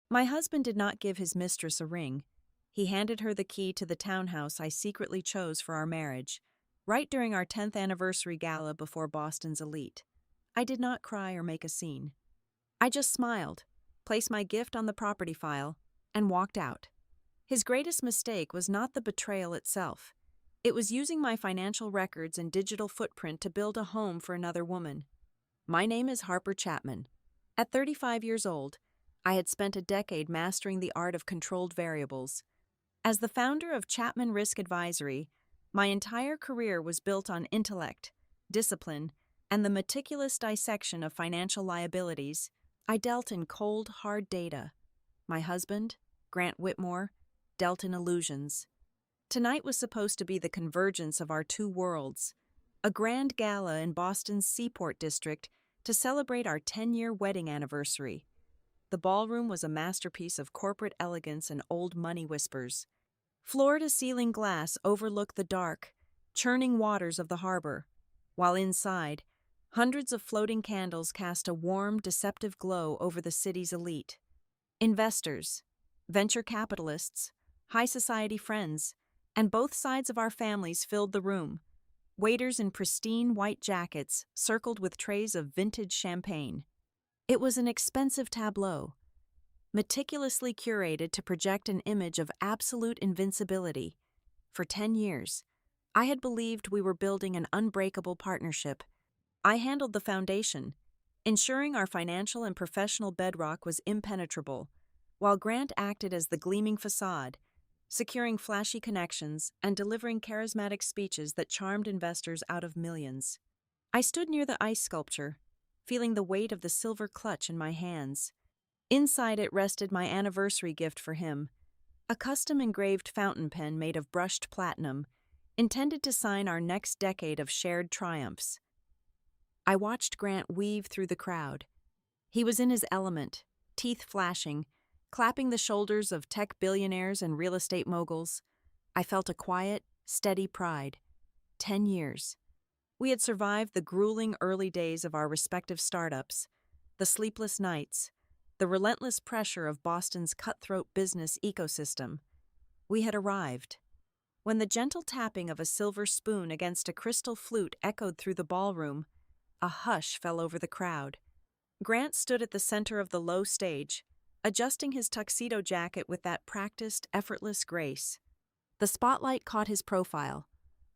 My husband did not give his mistress a ring. He handed her the key to the townhouse I secretly chose for our marriage, right during our 10th anniversary gala before Boston's elite. I did not cry or make a scene. I just smiled, placed my gift on the property file, and walked out. His greatest mistake was not the betrayal itself. It was using my financial records and digital footprint to build a home for another woman. My name is Harper Chapman. At 35 years old, I had spent a decade mastering the art of controlled variables. As the founder of Chapman Risk Advisory, my entire career was built on intellect, discipline, and the meticulous dissection of financial liabilities. I dealt in cold, hard data. My husband, Grant Whitmore, dealt in illusions. Tonight was supposed to be the convergence of our two worlds, a grand gala in Boston's Seaport District to celebrate our 10-year wedding anniversary. The ballroom was a masterpiece of corporate elegance and old money whispers. Floor-to-ceiling glass overlooked the dark, churning waters of the harbor, while inside, hundreds of floating candles cast a warm, deceptive glow over the city's elite. Investors, venture capitalists, high society friends, and both sides of our families filled the room. Waiters in pristine white jackets circled with trays of vintage champagne. It was an expensive tableau, meticulously curated to project an image of absolute invincibility. For 10 years, I had believed we were building an unbreakable partnership. I handled the foundation, ensuring our financial and professional bedrock was impenetrable, while Grant acted as the gleaming facade, securing flashy connections and delivering charismatic speeches that charmed investors out of millions. I stood near the ice sculpture, feeling the weight of the silver clutch in my hands. Inside it rested my anniversary gift for him, a custom-engraved fountain pen made of brushed platinum, intended to sign our next decade of shared triumphs. I watched Grant weave through the crowd. He was in his element, teeth flashing, clapping the shoulders of tech billionaires and real estate moguls. I felt a quiet, steady pride. 10 years. We had survived the grueling early days of our respective startups, the sleepless nights, the relentless pressure of Boston's cutthroat business ecosystem. We had arrived. When the gentle tapping of a silver spoon against a crystal flute echoed through the ballroom, a hush fell over the crowd. Grant stood at the center of the low stage, adjusting his tuxedo jacket with that practiced, effortless grace. The spotlight caught his profile,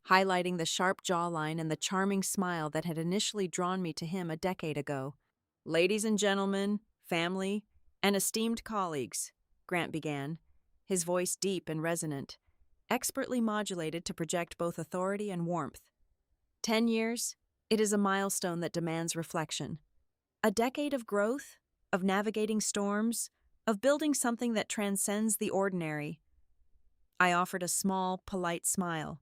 highlighting the sharp jawline and the charming smile that had initially drawn me to him a decade ago. "Ladies and gentlemen, family, and esteemed colleagues," Grant began, his voice deep and resonant, expertly modulated to project both authority and warmth. 10 years, it is a milestone that demands reflection. A decade of growth, of navigating storms, of building something that transcends the ordinary. I offered a small, polite smile,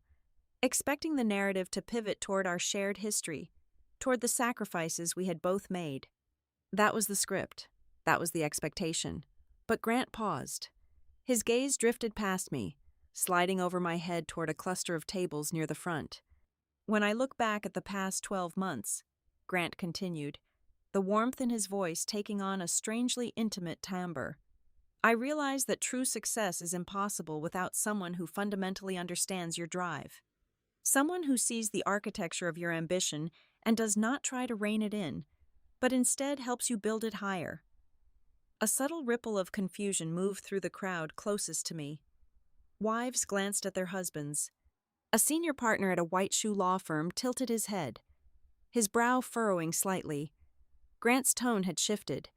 expecting the narrative to pivot toward our shared history, toward the sacrifices we had both made. That was the script. That was the expectation. But Grant paused. His gaze drifted past me, sliding over my head toward a cluster of tables near the front. When I look back at the past 12 months, Grant continued, the warmth in his voice taking on a strangely intimate timbre, I realize that true success is impossible without someone who fundamentally understands your drive. Someone who sees the architecture of your ambition and does not try to rein it in, but instead helps you build it higher. A subtle ripple of confusion moved through the crowd closest to me. Wives glanced at their husbands. A senior partner at a white shoe law firm tilted his head, his brow furrowing slightly. Grant's tone had shifted.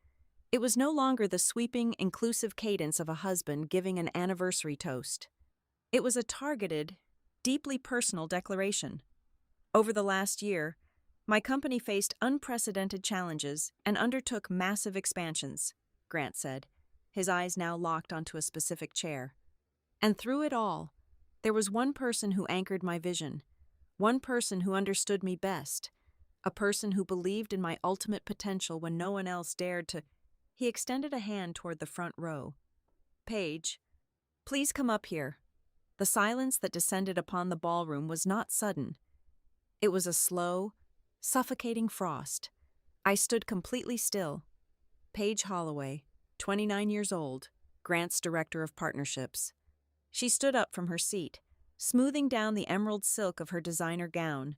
It was no longer the sweeping, inclusive cadence of a husband giving an anniversary toast. It was a targeted, deeply personal declaration. Over the last year, my company faced unprecedented challenges and undertook massive expansions, Grant said, his eyes now locked onto a specific chair. And through it all, there was one person who anchored my vision, one person who understood me best, a person who believed in my ultimate potential when no one else dared to. He extended a hand toward the front row. "Paige, please come up here." The silence that descended upon the ballroom was not sudden. It was a slow, suffocating frost. I stood completely still. Paige Holloway, 29 years old, Grant's director of partnerships. She stood up from her seat, smoothing down the emerald silk of her designer gown.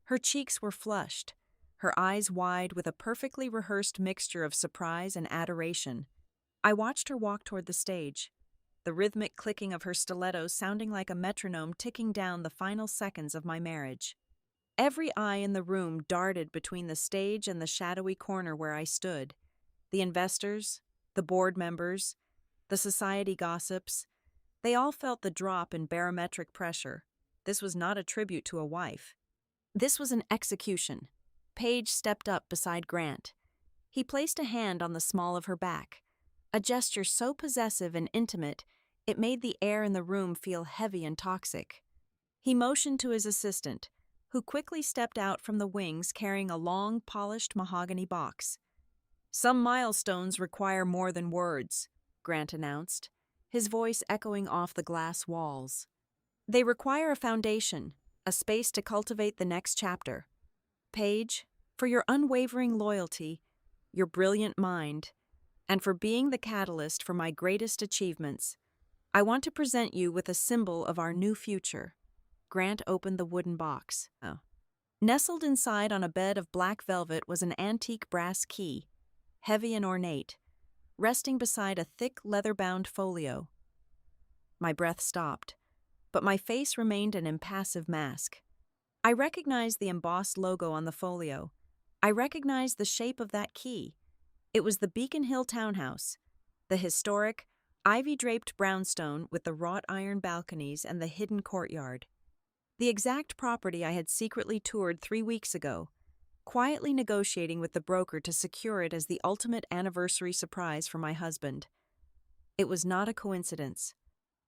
Her cheeks were flushed, her eyes wide with a perfectly rehearsed mixture of surprise and adoration. I watched her walk toward the stage, the rhythmic clicking of her stilettos sounding like a metronome ticking down the final seconds of my marriage. Every eye in the room darted between the stage and the shadowy corner where I stood. The investors, the board members, the society gossips, they all felt the drop in barometric pressure. This was not a tribute to a wife. This was an execution. Paige stepped up beside Grant. He placed a hand on the small of her back, a gesture so possessive and intimate it made the air in the room feel heavy and toxic. He motioned to his assistant, who quickly stepped out from the wings carrying a long, polished mahogany box. "Some milestones require more than words," Grant announced, his voice echoing off the glass walls. "They require a foundation, a space to cultivate the next chapter. Paige, for your unwavering loyalty, your brilliant mind, and for being the catalyst for my greatest achievements, I want to present you with a symbol of our new future." Grant opened the wooden box. Nestled inside on a bed of black velvet was an antique brass key, heavy and ornate, resting beside a thick leather-bound folio. My breath stopped, but my face remained an impassive mask. I recognized the embossed logo on the folio. I recognized the shape of that key. It was the Beacon Hill townhouse, the historic, ivy-draped brownstone with the wrought iron balconies and the hidden courtyard. The exact property I had secretly toured 3 weeks ago, quietly negotiating with the broker to secure it as the ultimate anniversary surprise for my husband. It was not a coincidence.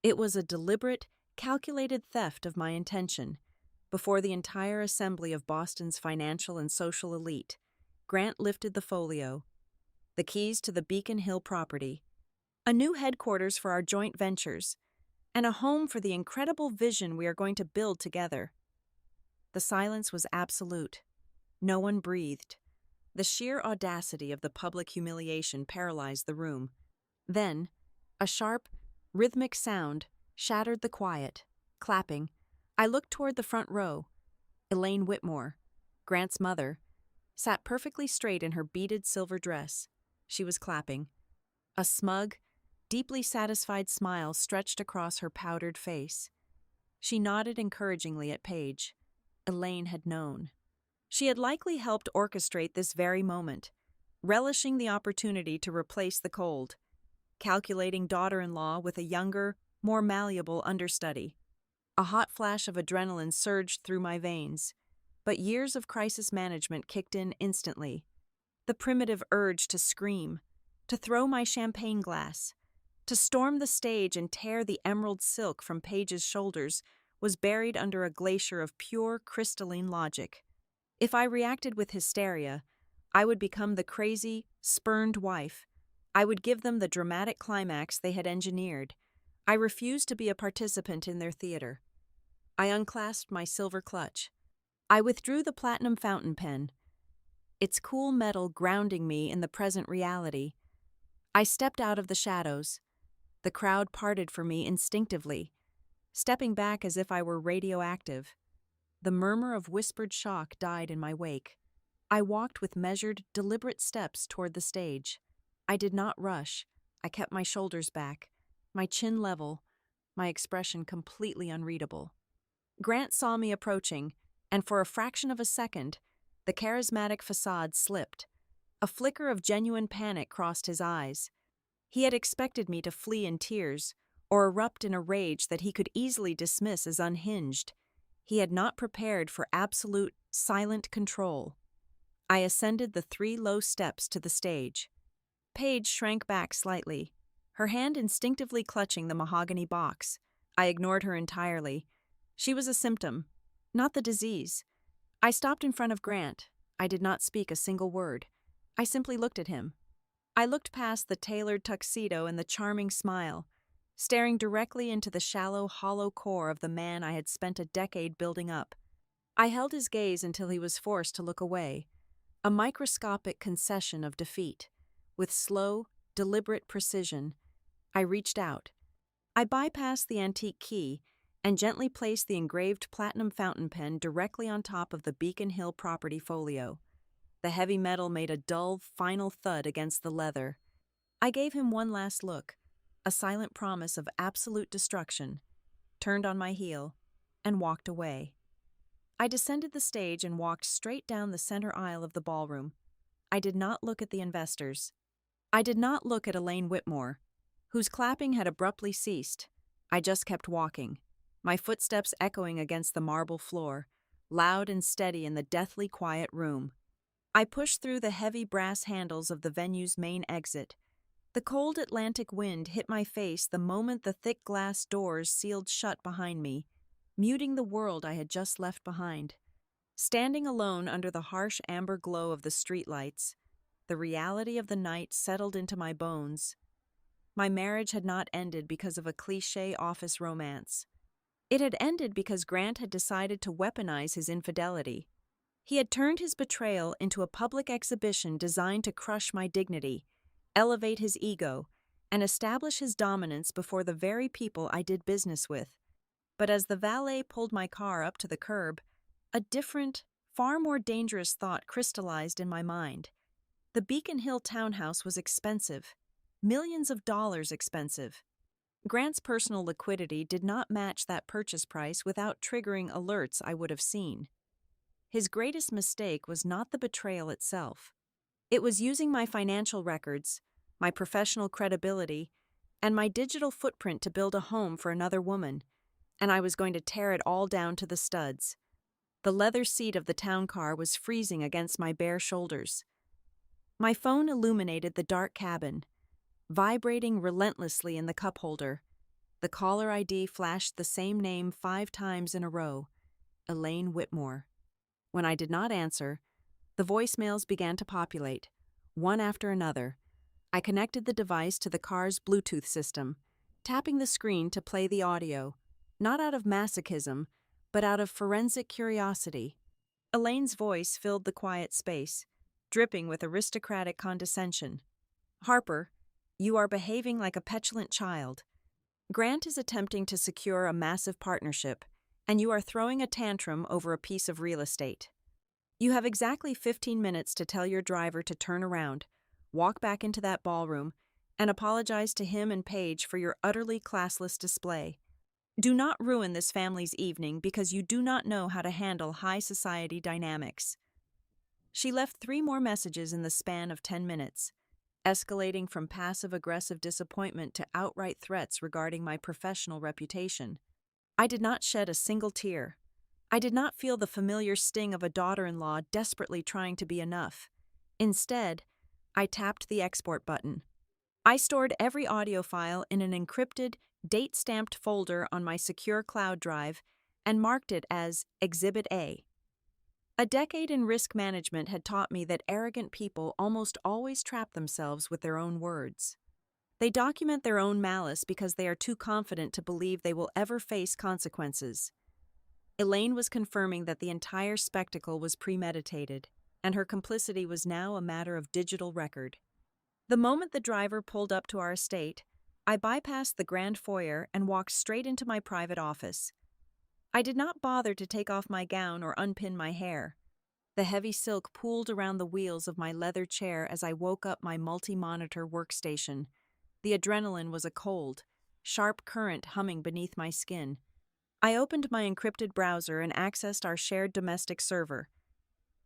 It was a deliberate, calculated theft of my intention. Before the entire assembly of Boston's financial and social elite, Grant lifted the folio, the keys to the Beacon Hill property, a new headquarters for our joint ventures, and a home for the incredible vision we are going to build together. The silence was absolute. No one breathed. The sheer audacity of the public humiliation paralyzed the room. Then, a sharp, rhythmic sound shattered the quiet. Clapping, I looked toward the front row. Elaine Whitmore, Grant's mother, sat perfectly straight in her beaded silver dress. She was clapping. A smug, deeply satisfied smile stretched across her powdered face. She nodded encouragingly at Paige. Elaine had known. She had likely helped orchestrate this very moment, relishing the opportunity to replace the cold, calculating daughter-in-law with a younger, more malleable understudy. A hot flash of adrenaline surged through my veins, but years of crisis management kicked in instantly. The primitive urge to scream, to throw my champagne glass, to storm the stage and tear the emerald silk from Paige's shoulders was buried under a glacier of pure, crystalline logic. If I reacted with hysteria, I would become the crazy, spurned wife. I would give them the dramatic climax they had engineered. I refused to be a participant in their theater. I unclasped my silver clutch. I withdrew the platinum fountain pen, its cool metal grounding me in the present reality. I stepped out of the shadows. The crowd parted for me instinctively, stepping back as if I were radioactive. The murmur of whispered shock died in my wake. I walked with measured, deliberate steps toward the stage. I did not rush. I kept my shoulders back, my chin level, my expression completely unreadable. Grant saw me approaching, and for a fraction of a second, the charismatic facade slipped. A flicker of genuine panic crossed his eyes. He had expected me to flee in tears or erupt in a rage that he could easily dismiss as unhinged. He had not prepared for absolute, silent control. I ascended the 3 low steps to the stage. Paige shrank back slightly, her hand instinctively clutching the mahogany box. I ignored her entirely. She was a symptom, not the disease. I stopped in front of Grant. I did not speak a single word. I simply looked at him. I looked past the tailored tuxedo and the charming smile, staring directly into the shallow, hollow core of the man I had spent a decade building up. I held his gaze until he was forced to look away, a microscopic concession of defeat. With slow, deliberate precision. I reached out. I bypassed the antique key and gently placed the engraved platinum fountain pen directly on top of the Beacon Hill property folio. The heavy metal made a dull, final thud against the leather. I gave him one last look, a silent promise of absolute destruction, turned on my heel, and walked away. I descended the stage and walked straight down the center aisle of the ballroom. I did not look at the investors. I did not look at Elaine Whitmore, whose clapping had abruptly ceased. I just kept walking, my footsteps echoing against the marble floor, loud and steady in the deathly quiet room. I pushed through the heavy brass handles of the venue's main exit. The cold Atlantic wind hit my face the moment the thick glass doors sealed shut behind me, muting the world I had just left behind. Standing alone under the harsh amber glow of the streetlights, the reality of the night settled into my bones. My marriage had not ended because of a cliché office romance. It had ended because Grant had decided to weaponize his infidelity. He had turned his betrayal into a public exhibition designed to crush my dignity, elevate his ego, and establish his dominance before the very people I did business with. But as the valet pulled my car up to the curb, a different, far more dangerous thought crystallized in my mind. The Beacon Hill townhouse was expensive, millions of dollars expensive. Grant's personal liquidity did not match that purchase price without triggering alerts I would have seen. His greatest mistake was not the betrayal itself. It was using my financial records, my professional credibility, and my digital footprint to build a home for another woman, and I was going to tear it all down to the studs. The leather seat of the town car was freezing against my bare shoulders. My phone illuminated the dark cabin, vibrating relentlessly in the cup holder. The caller ID flashed the same name 5 times in a row, Elaine Whitmore. When I did not answer, the voicemails began to populate, one after another. I connected the device to the car's Bluetooth system, tapping the screen to play the audio, not out of masochism, but out of forensic curiosity. Elaine's voice filled the quiet space, dripping with aristocratic condescension. "Harper, you are behaving like a petulant child. Grant is attempting to secure a massive partnership, and you are throwing a tantrum over a piece of real estate. You have exactly 15 minutes to tell your driver to turn around, walk back into that ballroom, and apologize to him and Paige for your utterly classless display. Do not ruin this family's evening because you do not know how to handle high society dynamics." She left 3 more messages in the span of 10 minutes, escalating from passive-aggressive disappointment to outright threats regarding my professional reputation. I did not shed a single tear. I did not feel the familiar sting of a daughter-in-law desperately trying to be enough. Instead, I tapped the export button. I stored every audio file in an encrypted, date-stamped folder on my secure cloud drive and marked it as Exhibit A. A decade in risk management had taught me that arrogant people almost always trap themselves with their own words. They document their own malice because they are too confident to believe they will ever face consequences. Elaine was confirming that the entire spectacle was premeditated, and her complicity was now a matter of digital record. The moment the driver pulled up to our estate, I bypassed the grand foyer and walked straight into my private office. I did not bother to take off my gown or unpin my hair. The heavy silk pooled around the wheels of my leather chair as I woke up my multi-monitor workstation. The adrenaline was a cold, sharp current humming beneath my skin. I opened my encrypted browser and accessed our shared domestic server,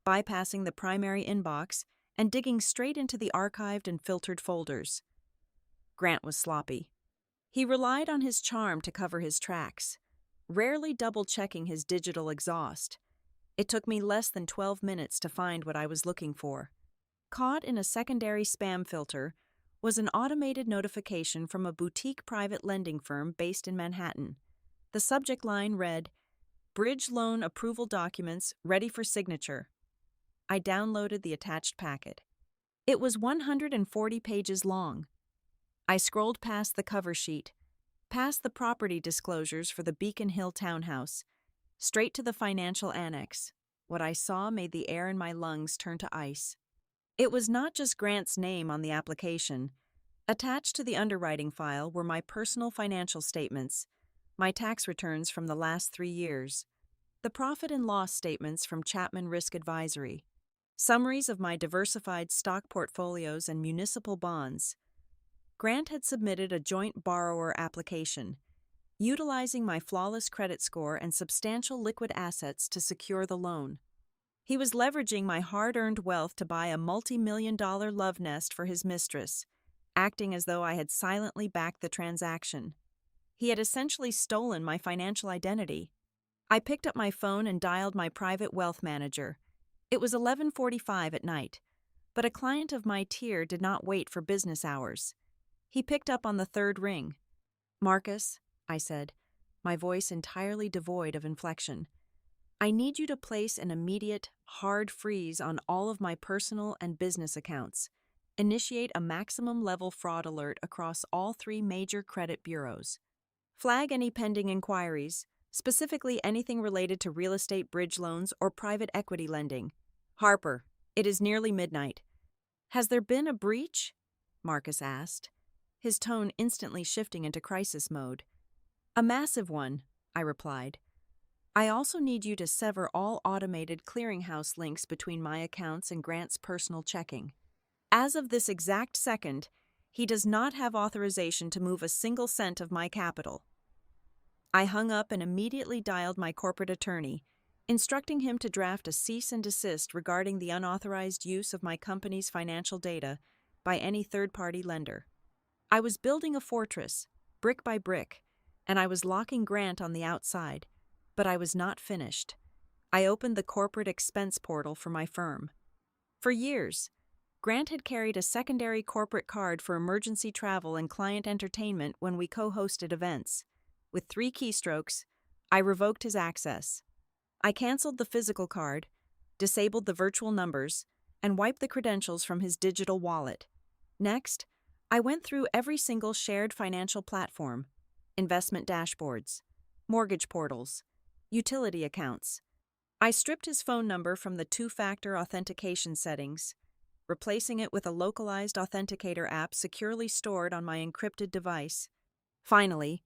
bypassing the primary inbox and digging straight into the archived and filtered folders. Grant was sloppy. He relied on his charm to cover his tracks, rarely double-checking his digital exhaust. It took me less than 12 minutes to find what I was looking for. Caught in a secondary spam filter was an automated notification from a boutique private lending firm based in Manhattan. The subject line read, "Bridge loan approval documents ready for signature." I downloaded the attached packet. It was 140 pages long. I scrolled past the cover sheet, past the property disclosures for the Beacon Hill townhouse, straight to the financial annex. What I saw made the air in my lungs turn to ice. It was not just Grant's name on the application. Attached to the underwriting file were my personal financial statements, my tax returns from the last 3 years, the profit and loss statements from Chapman Risk Advisory, summaries of my diversified stock portfolios and municipal bonds. Grant had submitted a joint borrower application, utilizing my flawless credit score and substantial liquid assets to secure the loan. He was leveraging my hard-earned wealth to buy a multi-million-dollar love nest for his mistress, acting as though I had silently backed the transaction. He had essentially stolen my financial identity. I picked up my phone and dialed my private wealth manager. It was 11:45 at night, but a client of my tier did not wait for business hours. He picked up on the third ring. "Marcus," I said, my voice entirely devoid of inflection, "I need you to place an immediate, hard freeze on all of my personal and business accounts. Initiate a maximum level fraud alert across all 3 major credit bureaus. Flag any pending inquiries, specifically anything related to real estate bridge loans or private equity lending. Harper, it is nearly midnight." "Has there been a breach?" Marcus asked, his tone instantly shifting into crisis mode. "A massive one," I replied. "I also need you to sever all automated clearinghouse links between my accounts and Grant's personal checking. As of this exact second, he does not have authorization to move a single cent of my capital." I hung up and immediately dialed my corporate attorney, instructing him to draft a cease and desist regarding the unauthorized use of my company's financial data by any third-party lender. I was building a fortress, brick by brick, and I was locking Grant on the outside, but I was not finished. I opened the corporate expense portal for my firm. For years, Grant had carried a secondary corporate card for emergency travel and client entertainment when we co-hosted events. With 3 keystrokes, I revoked his access. I canceled the physical card, disabled the virtual numbers, and wiped the credentials from his digital wallet. Next, I went through every single shared financial platform, investment dashboards, mortgage portals, utility accounts. I stripped his phone number from the 2-factor authentication settings, replacing it with a localized authenticator app securely stored on my encrypted device. Finally,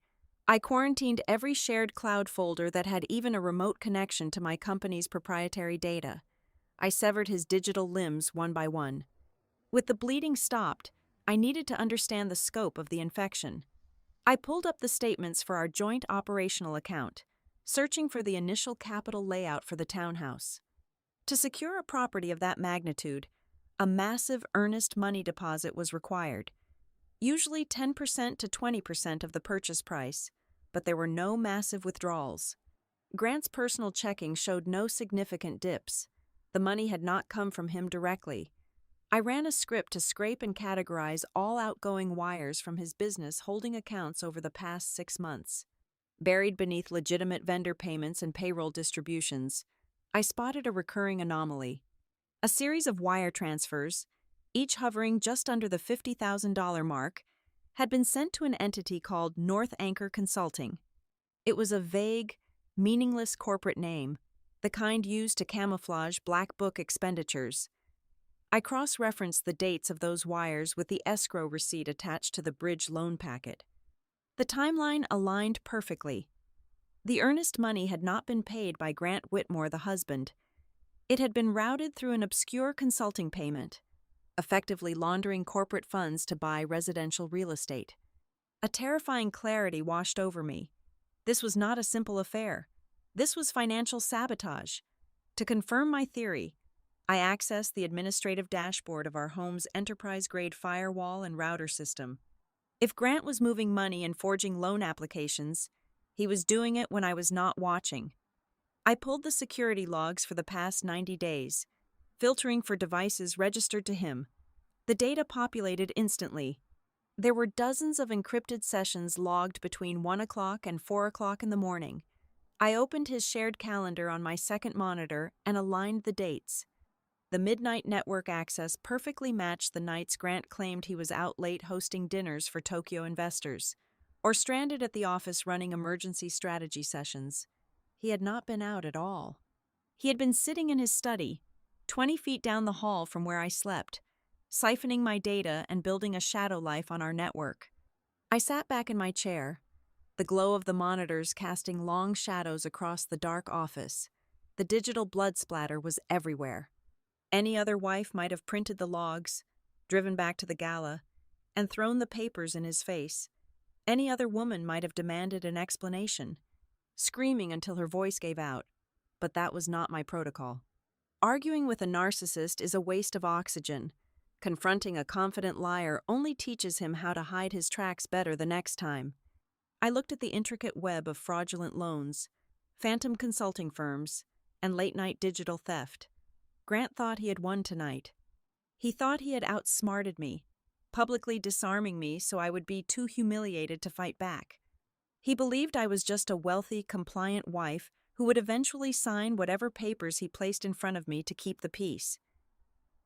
I quarantined every shared cloud folder that had even a remote connection to my company's proprietary data. I severed his digital limbs one by one. With the bleeding stopped, I needed to understand the scope of the infection. I pulled up the statements for our joint operational account, searching for the initial capital layout for the townhouse. To secure a property of that magnitude, a massive earnest money deposit was required, usually 10% to 20% of the purchase price, but there were no massive withdrawals. Grant's personal checking showed no significant dips. The money had not come from him directly. I ran a script to scrape and categorize all outgoing wires from his business holding accounts over the past 6 months. Buried beneath legitimate vendor payments and payroll distributions, I spotted a recurring anomaly. A series of wire transfers, each hovering just under the $50,000 mark, had been sent to an entity called North Anchor Consulting. It was a vague, meaningless corporate name, the kind used to camouflage black book expenditures. I cross-referenced the dates of those wires with the escrow receipt attached to the bridge loan packet. The timeline aligned perfectly. The earnest money had not been paid by Grant Whitmore, the husband. It had been routed through an obscure consulting payment, effectively laundering corporate funds to buy residential real estate. A terrifying clarity washed over me. This was not a simple affair. This was financial sabotage. To confirm my theory, I accessed the administrative dashboard of our home's enterprise-grade firewall and router system. If Grant was moving money and forging loan applications, he was doing it when I was not watching. I pulled the security logs for the past 90 days, filtering for devices registered to him. The data populated instantly. There were dozens of encrypted sessions logged between 1 o'clock and 4 o'clock in the morning. I opened his shared calendar on my second monitor and aligned the dates. The midnight network access perfectly matched the nights Grant claimed he was out late hosting dinners for Tokyo investors, or stranded at the office running emergency strategy sessions. He had not been out at all. He had been sitting in his study, 20 feet down the hall from where I slept, siphoning my data and building a shadow life on our network. I sat back in my chair, the glow of the monitors casting long shadows across the dark office. The digital blood splatter was everywhere. Any other wife might have printed the logs, driven back to the gala, and thrown the papers in his face. Any other woman might have demanded an explanation, screaming until her voice gave out. But that was not my protocol. Arguing with a narcissist is a waste of oxygen. Confronting a confident liar only teaches him how to hide his tracks better the next time. I looked at the intricate web of fraudulent loans, phantom consulting firms, and late-night digital theft. Grant thought he had won tonight. He thought he had outsmarted me, publicly disarming me so I would be too humiliated to fight back. He believed I was just a wealthy, compliant wife who would eventually sign whatever papers he placed in front of me to keep the peace.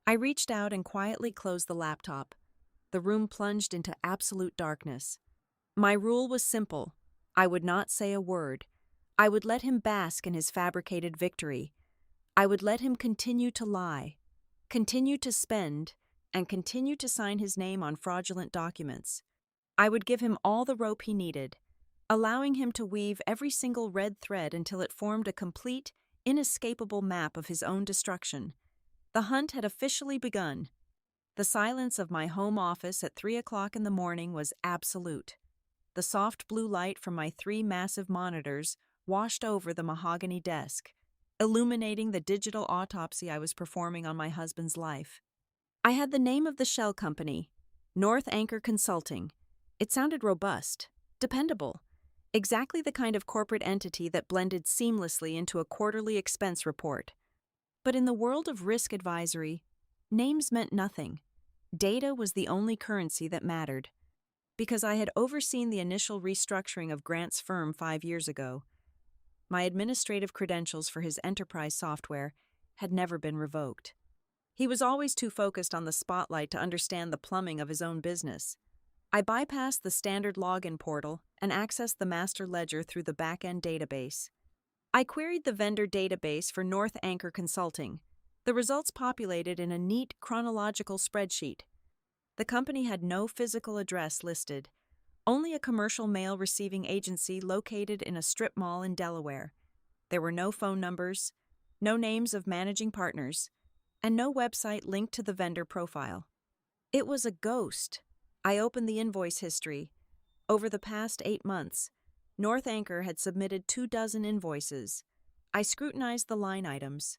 I reached out and quietly closed the laptop. The room plunged into absolute darkness. My rule was simple. I would not say a word. I would let him bask in his fabricated victory. I would let him continue to lie, continue to spend, and continue to sign his name on fraudulent documents. I would give him all the rope he needed, allowing him to weave every single red thread until it formed a complete, inescapable map of his own destruction. The hunt had officially begun. The silence of my home office at 3 o'clock in the morning was absolute. The soft blue light from my 3 massive monitors washed over the mahogany desk, illuminating the digital autopsy I was performing on my husband's life. I had the name of the shell company, North Anchor Consulting. It sounded robust, dependable, exactly the kind of corporate entity that blended seamlessly into a quarterly expense report. But in the world of risk advisory, names meant nothing. Data was the only currency that mattered. Because I had overseen the initial restructuring of Grant's firm 5 years ago, my administrative credentials for his enterprise software had never been revoked. He was always too focused on the spotlight to understand the plumbing of his own business. I bypassed the standard login portal and accessed the master ledger through the back-end database. I queried the vendor database for North Anchor Consulting. The results populated in a neat chronological spreadsheet. The company had no physical address listed, only a commercial mail receiving agency located in a strip mall in Delaware. There were no phone numbers, no names of managing partners, and no website linked to the vendor profile. It was a ghost. I opened the invoice history. Over the past 8 months, North Anchor had submitted 24 invoices. I scrutinized the line items.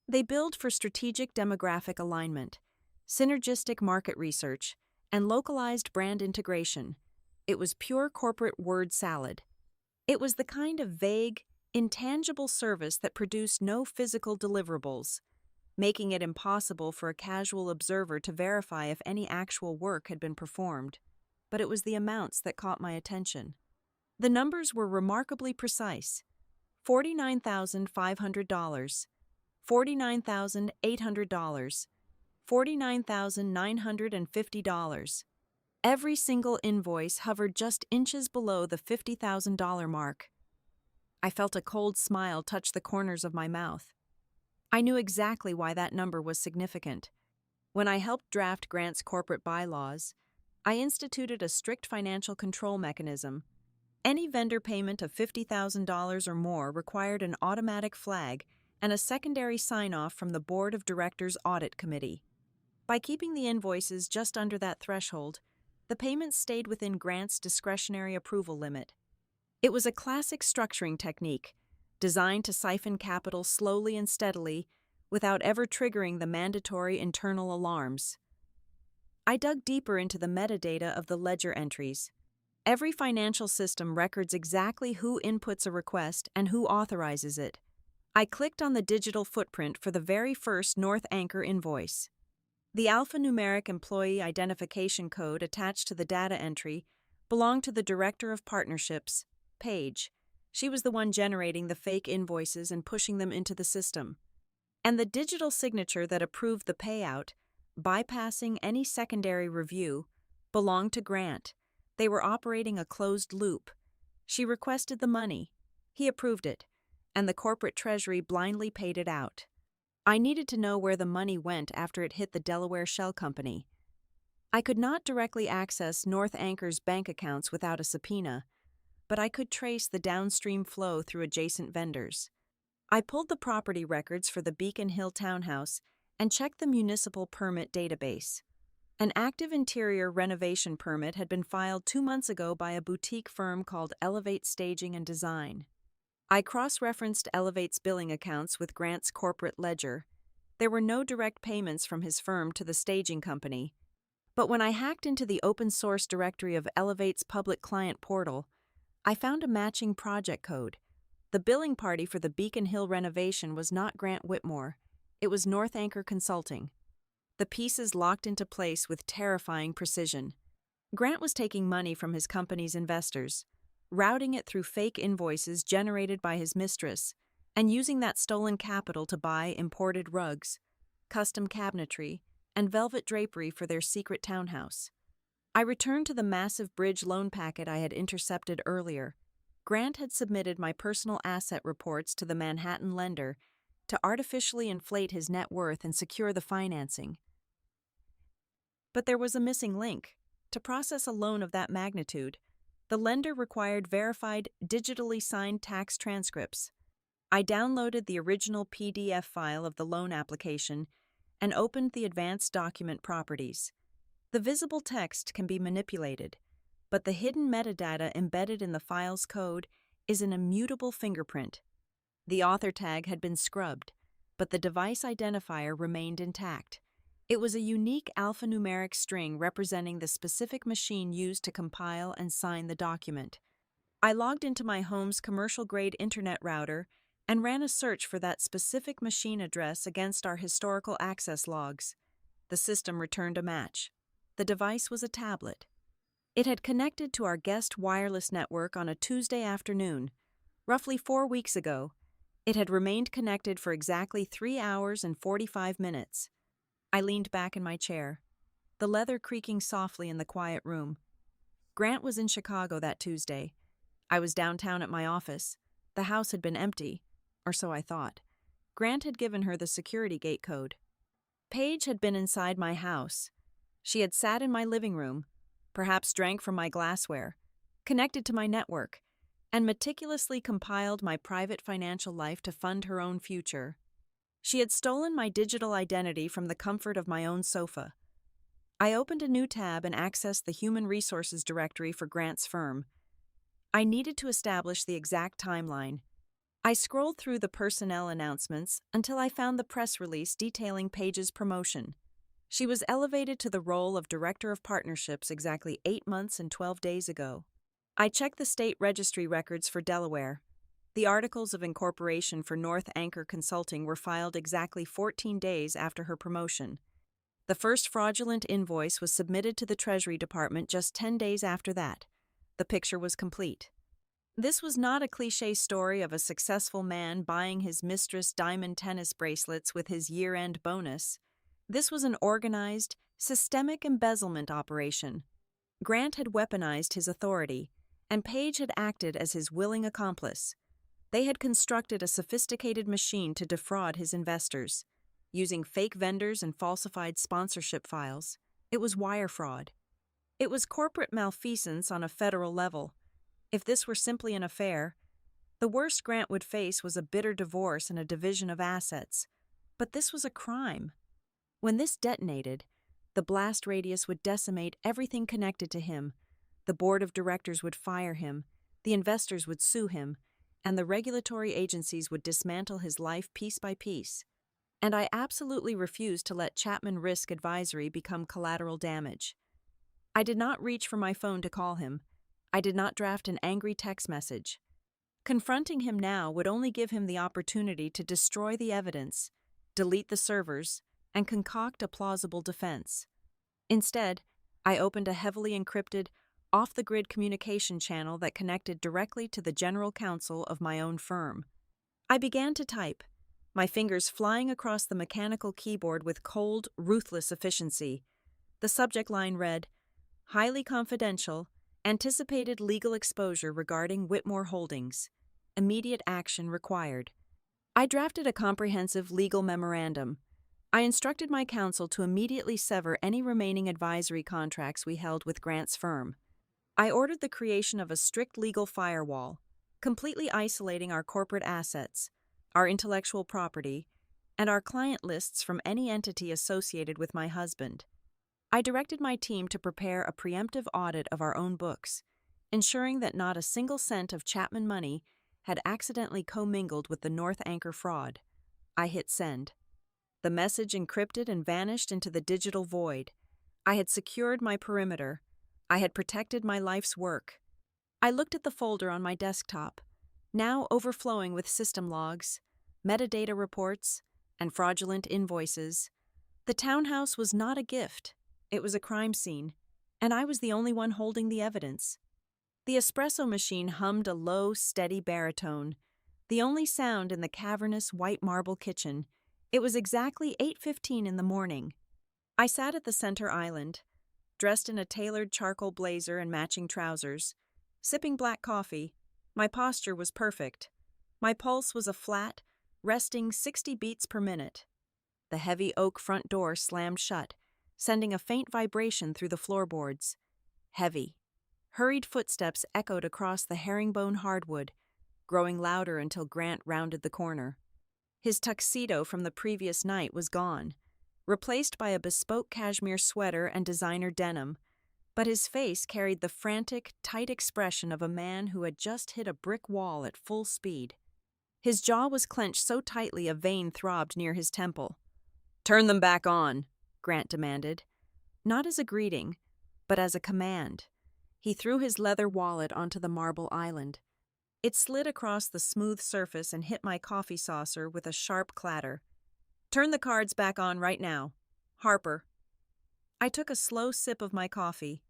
They billed for strategic demographic alignment, synergistic market research, and localized brand integration. It was pure corporate word salad. It was the kind of vague, intangible service that produced no physical deliverables, making it impossible for a casual observer to verify if any actual work had been performed. But it was the amounts that caught my attention. The numbers were remarkably precise: $49,500, $49,800, $49,950. Every single invoice hovered just inches below the $50,000 mark. I felt a cold smile touch the corners of my mouth. I knew exactly why that number was significant. When I helped draft Grant's corporate bylaws, I instituted a strict financial control mechanism. Any vendor payment of $50,000 or more required an automatic flag and a secondary sign-off from the Board of Directors Audit Committee. By keeping the invoices just under that threshold, the payments stayed within Grant's discretionary approval limit. It was a classic structuring technique, designed to siphon capital slowly and steadily without ever triggering the mandatory internal alarms. I dug deeper into the metadata of the ledger entries. Every financial system records exactly who inputs a request and who authorizes it. I clicked on the digital footprint for the very first North Anchor invoice. The alphanumeric employee identification code attached to the data entry belonged to the Director of Partnerships, Paige. She was the one generating the fake invoices and pushing them into the system. And the digital signature that approved the payout, bypassing any secondary review, belonged to Grant. They were operating a closed loop. She requested the money. He approved it, and the corporate treasury blindly paid it out. I needed to know where the money went after it hit the Delaware Shell Company. I could not directly access North Anchor's bank accounts without a subpoena, but I could trace the downstream flow through adjacent vendors. I pulled the property records for the Beacon Hill townhouse and checked the municipal permit database. An active interior renovation permit had been filed 2 months ago by a boutique firm called Elevate Staging and Design. I cross-referenced Elevate's billing accounts with Grant's corporate ledger. There were no direct payments from his firm to the staging company. But when I hacked into the open-source directory of Elevate's public client portal, I found a matching project code. The billing party for the Beacon Hill renovation was not Grant Whitmore. It was North Anchor Consulting. The pieces locked into place with terrifying precision. Grant was taking money from his company's investors, routing it through fake invoices generated by his mistress, and using that stolen capital to buy imported rugs, custom cabinetry, and velvet drapery for their secret townhouse. I returned to the massive bridge loan packet I had intercepted earlier. Grant had submitted my personal asset reports to the Manhattan lender to artificially inflate his net worth and secure the financing. But there was a missing link. To process a loan of that magnitude, the lender required verified, digitally signed tax transcripts. I downloaded the original PDF file of the loan application and opened the advanced document properties. The visible text can be manipulated, but the hidden metadata embedded in the file's code is an immutable fingerprint. The author tag had been scrubbed, but the device identifier remained intact. It was a unique alphanumeric string representing the specific machine used to compile and sign the document. I logged into my home's commercial-grade internet router and ran a search for that specific machine address against our historical access logs. The system returned a match. The device was a tablet. It had connected to our guest wireless network on a Tuesday afternoon. Roughly 4 weeks ago, it had remained connected for exactly 3 hours and 45 minutes. I leaned back in my chair, the leather creaking softly in the quiet room. Grant was in Chicago that Tuesday. I was downtown at my office. The house had been empty, or so I thought. Grant had given her the security gate code. Paige had been inside my house. She had sat in my living room, perhaps drank from my glassware, connected to my network, and meticulously compiled my private financial life to fund her own future. She had stolen my digital identity from the comfort of my own sofa. I opened a new tab and accessed the Human Resources directory for Grant's firm. I needed to establish the exact timeline. I scrolled through the personnel announcements until I found the press release detailing Paige's promotion. She was elevated to the role of Director of Partnerships exactly 8 months and 12 days ago. I checked the state registry records for Delaware. The articles of incorporation for North Anchor Consulting were filed exactly 14 days after her promotion. The first fraudulent invoice was submitted to the Treasury Department just 10 days after that. The picture was complete. This was not a cliché story of a successful man buying his mistress diamond tennis bracelets with his year-end bonus. This was an organized, systemic embezzlement operation. Grant had weaponized his authority, and Paige had acted as his willing accomplice. They had constructed a sophisticated machine to defraud his investors. Using fake vendors and falsified sponsorship files, it was wire fraud. It was corporate malfeasance on a federal level. If this were simply an affair, the worst Grant would face was a bitter divorce and a division of assets. But this was a crime. When this detonated, the blast radius would decimate everything connected to him. The board of directors would fire him, the investors would sue him, and the regulatory agencies would dismantle his life piece by piece. And I absolutely refused to let Chapman Risk Advisory become collateral damage. I did not reach for my phone to call him. I did not draft an angry text message. Confronting him now would only give him the opportunity to destroy the evidence, delete the servers, and concoct a plausible defense. Instead, I opened a heavily encrypted, off-the-grid communication channel that connected directly to the general counsel of my own firm. I began to type, my fingers flying across the mechanical keyboard with cold, ruthless efficiency. The subject line read, "Highly confidential, anticipated legal exposure regarding Whitmore Holdings. Immediate action required." I drafted a comprehensive legal memorandum. I instructed my counsel to immediately sever any remaining advisory contracts we held with Grant's firm. I ordered the creation of a strict legal firewall, completely isolating our corporate assets, our intellectual property, and our client lists from any entity associated with my husband. I directed my team to prepare a preemptive audit of our own books, ensuring that not a single cent of Chapman money had accidentally commingled with the North Anchor fraud. I hit send. The message encrypted and vanished into the digital void. I had secured my perimeter. I had protected my life's work. I looked at the folder on my desktop, now overflowing with system logs, metadata reports, and fraudulent invoices. The townhouse was not a gift. It was a crime scene, and I was the only one holding the evidence. The espresso machine hummed a low, steady baritone, the only sound in the cavernous white marble kitchen. It was exactly 8:15 in the morning. I sat at the center island, dressed in a tailored charcoal blazer and matching trousers, sipping black coffee. My posture was perfect. My pulse was a flat, resting 60 beats per minute. The heavy oak front door slammed shut, sending a faint vibration through the floorboards. Heavy. Hurried footsteps echoed across the herringbone hardwood, growing louder until Grant rounded the corner. His tuxedo from the previous night was gone, replaced by a bespoke cashmere sweater and designer denim, but his face carried the frantic, tight expression of a man who had just hit a brick wall at full speed. His jaw was clenched so tightly a vein throbbed near his temple. "Turn them back on," Grant demanded, not as a greeting, but as a command. He threw his leather wallet onto the marble island. It slid across the smooth surface and hit my coffee saucer with a sharp clatter. "Turn the cards back on right now. Harper." I took a slow sip of my coffee,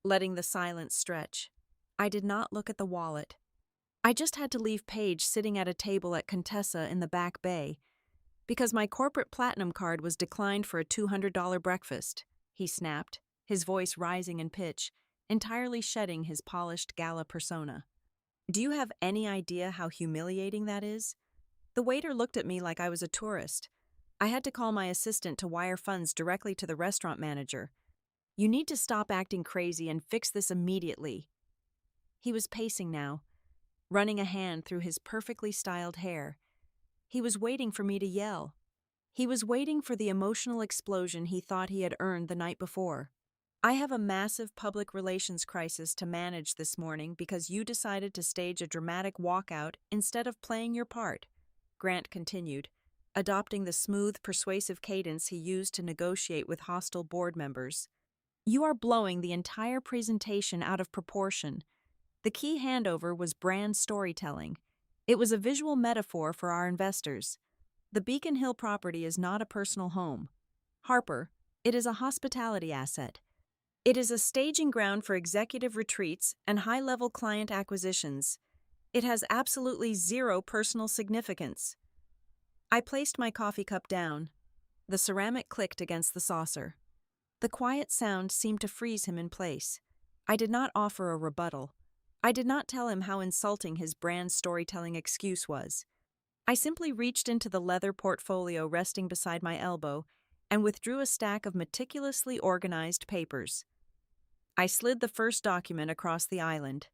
letting the silence stretch. I did not look at the wallet. I just had to leave Paige sitting at a table at Contessa in the Back Bay, because my corporate platinum card was declined for a $200 breakfast, he snapped, his voice rising in pitch, entirely shedding his polished gala persona. "Do you have any idea how humiliating that is?" The waiter looked at me like I was a tourist. I had to call my assistant to wire funds directly to the restaurant manager. "You need to stop acting crazy and fix this immediately." He was pacing now, running a hand through his perfectly styled hair. He was waiting for me to yell. He was waiting for the emotional explosion he thought he had earned the night before. "I have a massive public relations crisis to manage this morning because you decided to stage a dramatic walkout instead of playing your part," Grant continued, adopting the smooth, persuasive cadence he used to negotiate with hostile board members. "You are blowing the entire presentation out of proportion. The key handover was brand storytelling. It was a visual metaphor for our investors. The Beacon Hill property is not a personal home. Harper, it is a hospitality asset. It is a staging ground for executive retreats and high-level client acquisitions. It has absolutely zero personal significance." I placed my coffee cup down. The ceramic clicked against the saucer. The quiet sound seemed to freeze him in place. I did not offer a rebuttal. I did not tell him how insulting his brand storytelling excuse was. I simply reached into the leather portfolio resting beside my elbow and withdrew a stack of meticulously organized papers. I slid the first document across the island.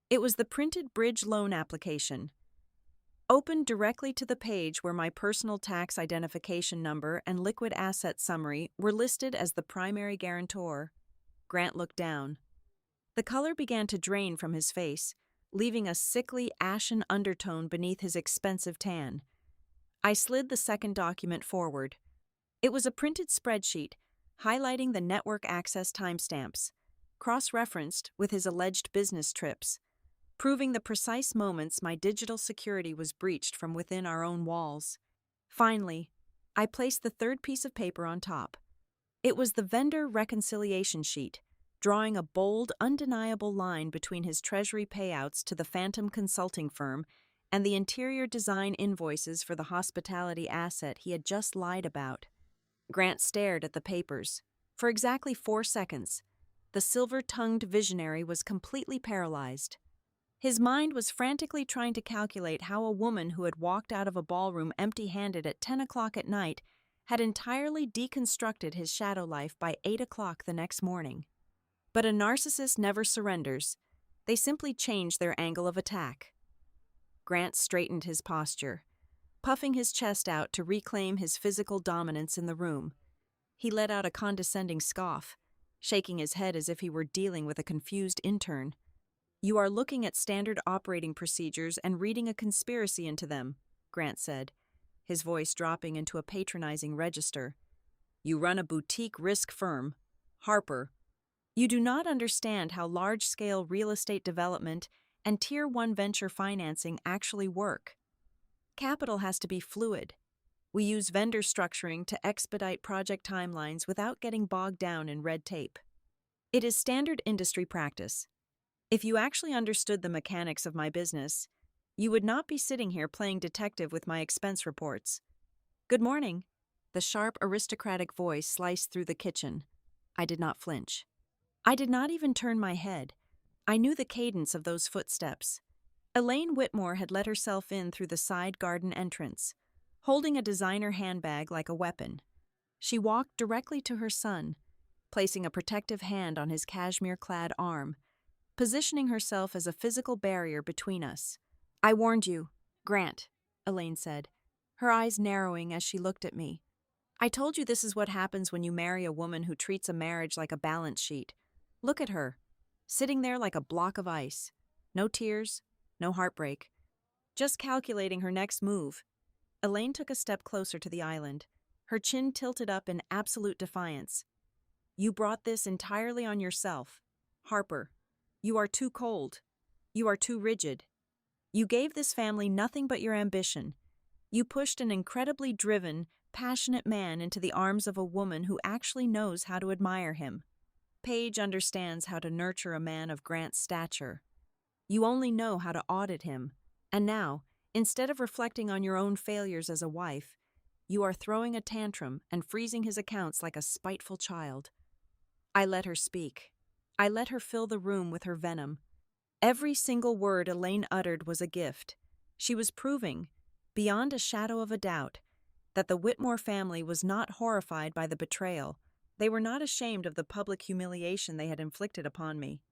It was the printed bridge loan application. Opened directly to the page where my personal tax identification number and liquid asset summary were listed as the primary guarantor. Grant looked down. The color began to drain from his face, leaving a sickly, ashen undertone beneath his expensive tan. I slid the second document forward. It was a printed spreadsheet, highlighting the network access timestamps, cross-referenced with his alleged business trips, proving the precise moments my digital security was breached from within our own walls. Finally, I placed the third piece of paper on top. It was the vendor reconciliation sheet, drawing a bold, undeniable line between his treasury payouts to the Phantom consulting firm and the interior design invoices for the hospitality asset he had just lied about. Grant stared at the papers. For exactly 4 seconds, the silver-tongued visionary was completely paralyzed. His mind was frantically trying to calculate how a woman who had walked out of a ballroom empty-handed at 10 o'clock at night had entirely deconstructed his shadow life by 8 o'clock the next morning. But a narcissist never surrenders. They simply change their angle of attack. Grant straightened his posture, puffing his chest out to reclaim his physical dominance in the room. He let out a condescending scoff, shaking his head as if he were dealing with a confused intern. "You are looking at standard operating procedures and reading a conspiracy into them," Grant said, his voice dropping into a patronizing register. "You run a boutique risk firm, Harper. You do not understand how large-scale real estate development and Tier 1 venture financing actually work. Capital has to be fluid. We use vendor structuring to expedite project timelines without getting bogged down in red tape. It is standard industry practice. If you actually understood the mechanics of my business, you would not be sitting here playing detective with my expense reports." "Good morning." The sharp, aristocratic voice sliced through the kitchen. I did not flinch. I did not even turn my head. I knew the cadence of those footsteps. Elaine Whitmore had let herself in through the side garden entrance, holding a designer handbag like a weapon. She walked directly to her son, placing a protective hand on his cashmere-clad arm, positioning herself as a physical barrier between us. "I warned you, Grant," Elaine said, her eyes narrowing as she looked at me. "I told you this is what happens when you marry a woman who treats a marriage like a balance sheet. Look at her, sitting there like a block of ice. No tears, no heartbreak. Just calculating her next move." Elaine took a step closer to the island, her chin tilted up in absolute defiance. "You brought this entirely on yourself. Harper, you are too cold. You are too rigid. You gave this family nothing but your ambition. You pushed an incredibly driven, passionate man into the arms of a woman who actually knows how to admire him. Paige understands how to nurture a man of Grant's stature. You only know how to audit him, and now, instead of reflecting on your own failures as a wife, you are throwing a tantrum and freezing his accounts like a spiteful child." I let her speak. I let her fill the room with her venom. Every single word Elaine uttered was a gift. She was proving, beyond a shadow of a doubt, that the Whitmore family was not horrified by the betrayal. They were not ashamed of the public humiliation they had inflicted upon me.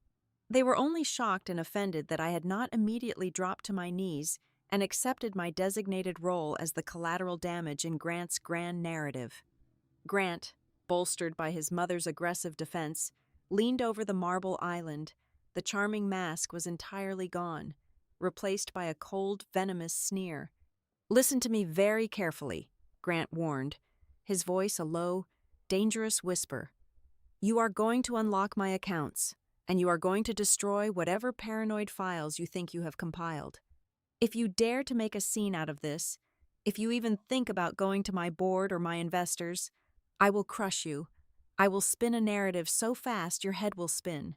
They were only shocked and offended that I had not immediately dropped to my knees and accepted my designated role as the collateral damage in Grant's grand narrative. Grant, bolstered by his mother's aggressive defense, leaned over the marble island. The charming mask was entirely gone, replaced by a cold, venomous sneer. "Listen to me very carefully," Grant warned, his voice a low, dangerous whisper. "You are going to unlock my accounts, and you are going to destroy whatever paranoid files you think you have compiled. If you dare to make a scene out of this, if you even think about going to my board or my investors, I will crush you. I will spin a narrative so fast your head will spin.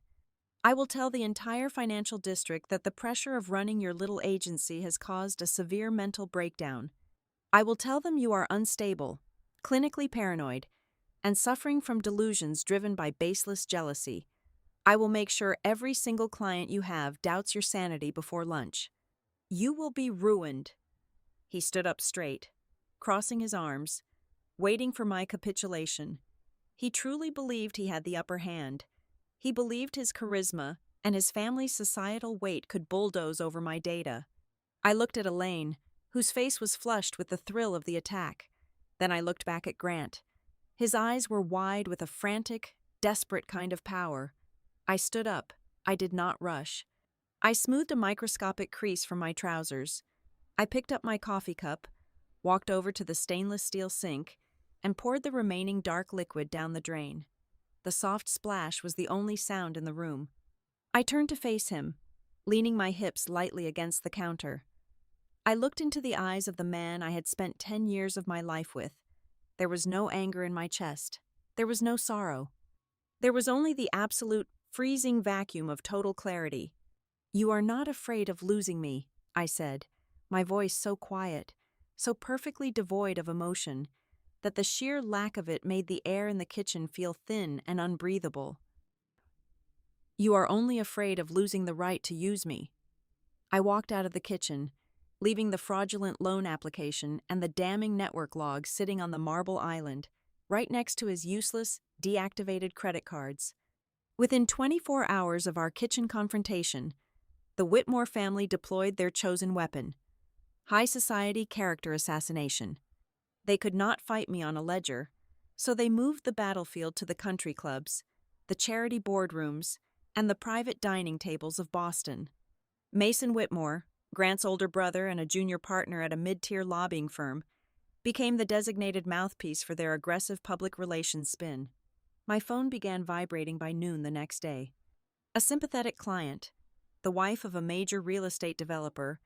I will tell the entire financial district that the pressure of running your little agency has caused a severe mental breakdown. I will tell them you are unstable, clinically paranoid, and suffering from delusions driven by baseless jealousy. I will make sure every single client you have doubts your sanity before lunch. You will be ruined." He stood up straight, crossing his arms, waiting for my capitulation. He truly believed he had the upper hand. He believed his charisma and his family's societal weight could bulldoze over my data. I looked at Elaine, whose face was flushed with the thrill of the attack. Then I looked back at Grant. His eyes were wide with a frantic, desperate kind of power. I stood up. I did not rush. I smoothed a microscopic crease from my trousers. I picked up my coffee cup, walked over to the stainless steel sink, and poured the remaining dark liquid down the drain. The soft splash was the only sound in the room. I turned to face him, leaning my hips lightly against the counter. I looked into the eyes of the man I had spent 10 years of my life with. There was no anger in my chest. There was no sorrow. There was only the absolute, freezing vacuum of total clarity. "You are not afraid of losing me," I said, my voice so quiet, so perfectly devoid of emotion, that the sheer lack of it made the air in the kitchen feel thin and unbreathable. "You are only afraid of losing the right to use me." I walked out of the kitchen, leaving the fraudulent loan application and the damning network log sitting on the marble island, right next to his useless, deactivated credit cards. Within 24 hours of our kitchen confrontation, the Whitmore family deployed their chosen weapon: high society character assassination. They could not fight me on a ledger, so they moved the battlefield to the country clubs, the charity boardrooms, and the private dining tables of Boston. Mason Whitmore, Grant's older brother and a junior partner at a mid-tier lobbying firm, became the designated mouthpiece for their aggressive public relations spin. My phone began vibrating by noon the next day. A sympathetic client, the wife of a major real estate developer,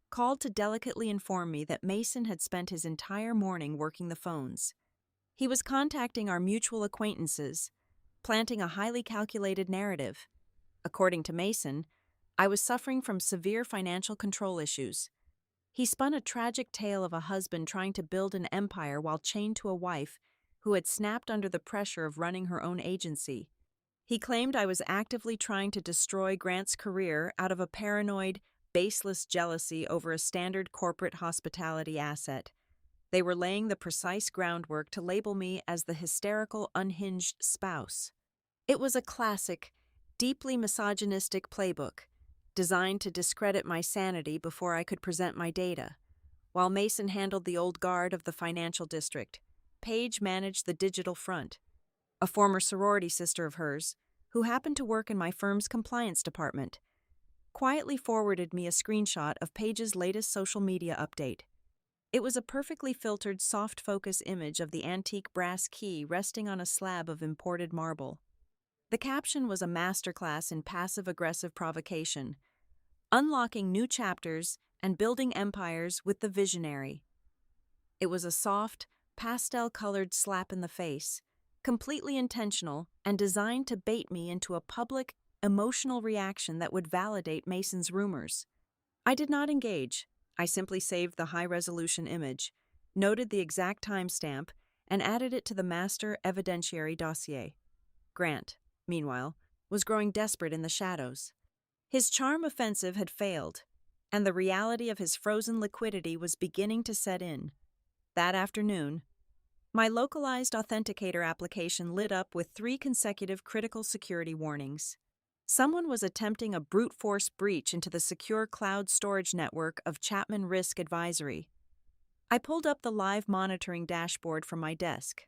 called to delicately inform me that Mason had spent his entire morning working the phones. He was contacting our mutual acquaintances, planting a highly calculated narrative. According to Mason, I was suffering from severe financial control issues. He spun a tragic tale of a husband trying to build an empire while chained to a wife who had snapped under the pressure of running her own agency. He claimed I was actively trying to destroy Grant's career out of a paranoid, baseless jealousy over a standard corporate hospitality asset. They were laying the precise groundwork to label me as the hysterical, unhinged spouse. It was a classic, deeply misogynistic playbook, designed to discredit my sanity before I could present my data. While Mason handled the old guard of the financial district, Paige managed the digital front. A former sorority sister of hers, who happened to work in my firm's compliance department, quietly forwarded me a screenshot of Paige's latest social media update. It was a perfectly filtered soft focus image of the antique brass key resting on a slab of imported marble. The caption was a masterclass in passive-aggressive provocation, unlocking new chapters and building empires with the visionary. It was a soft, pastel-colored slap in the face, completely intentional and designed to bait me into a public, emotional reaction that would validate Mason's rumors. I did not engage. I simply saved the high-resolution image, noted the exact timestamp, and added it to the master evidentiary dossier. Grant, meanwhile, was growing desperate in the shadows. His charm offensive had failed, and the reality of his frozen liquidity was beginning to set in. That afternoon, my localized authenticator application lit up with 3 consecutive critical security warnings. Someone was attempting a brute force breach into the secure cloud storage network of Chapman Risk Advisory. I pulled up the live monitoring dashboard from my desk.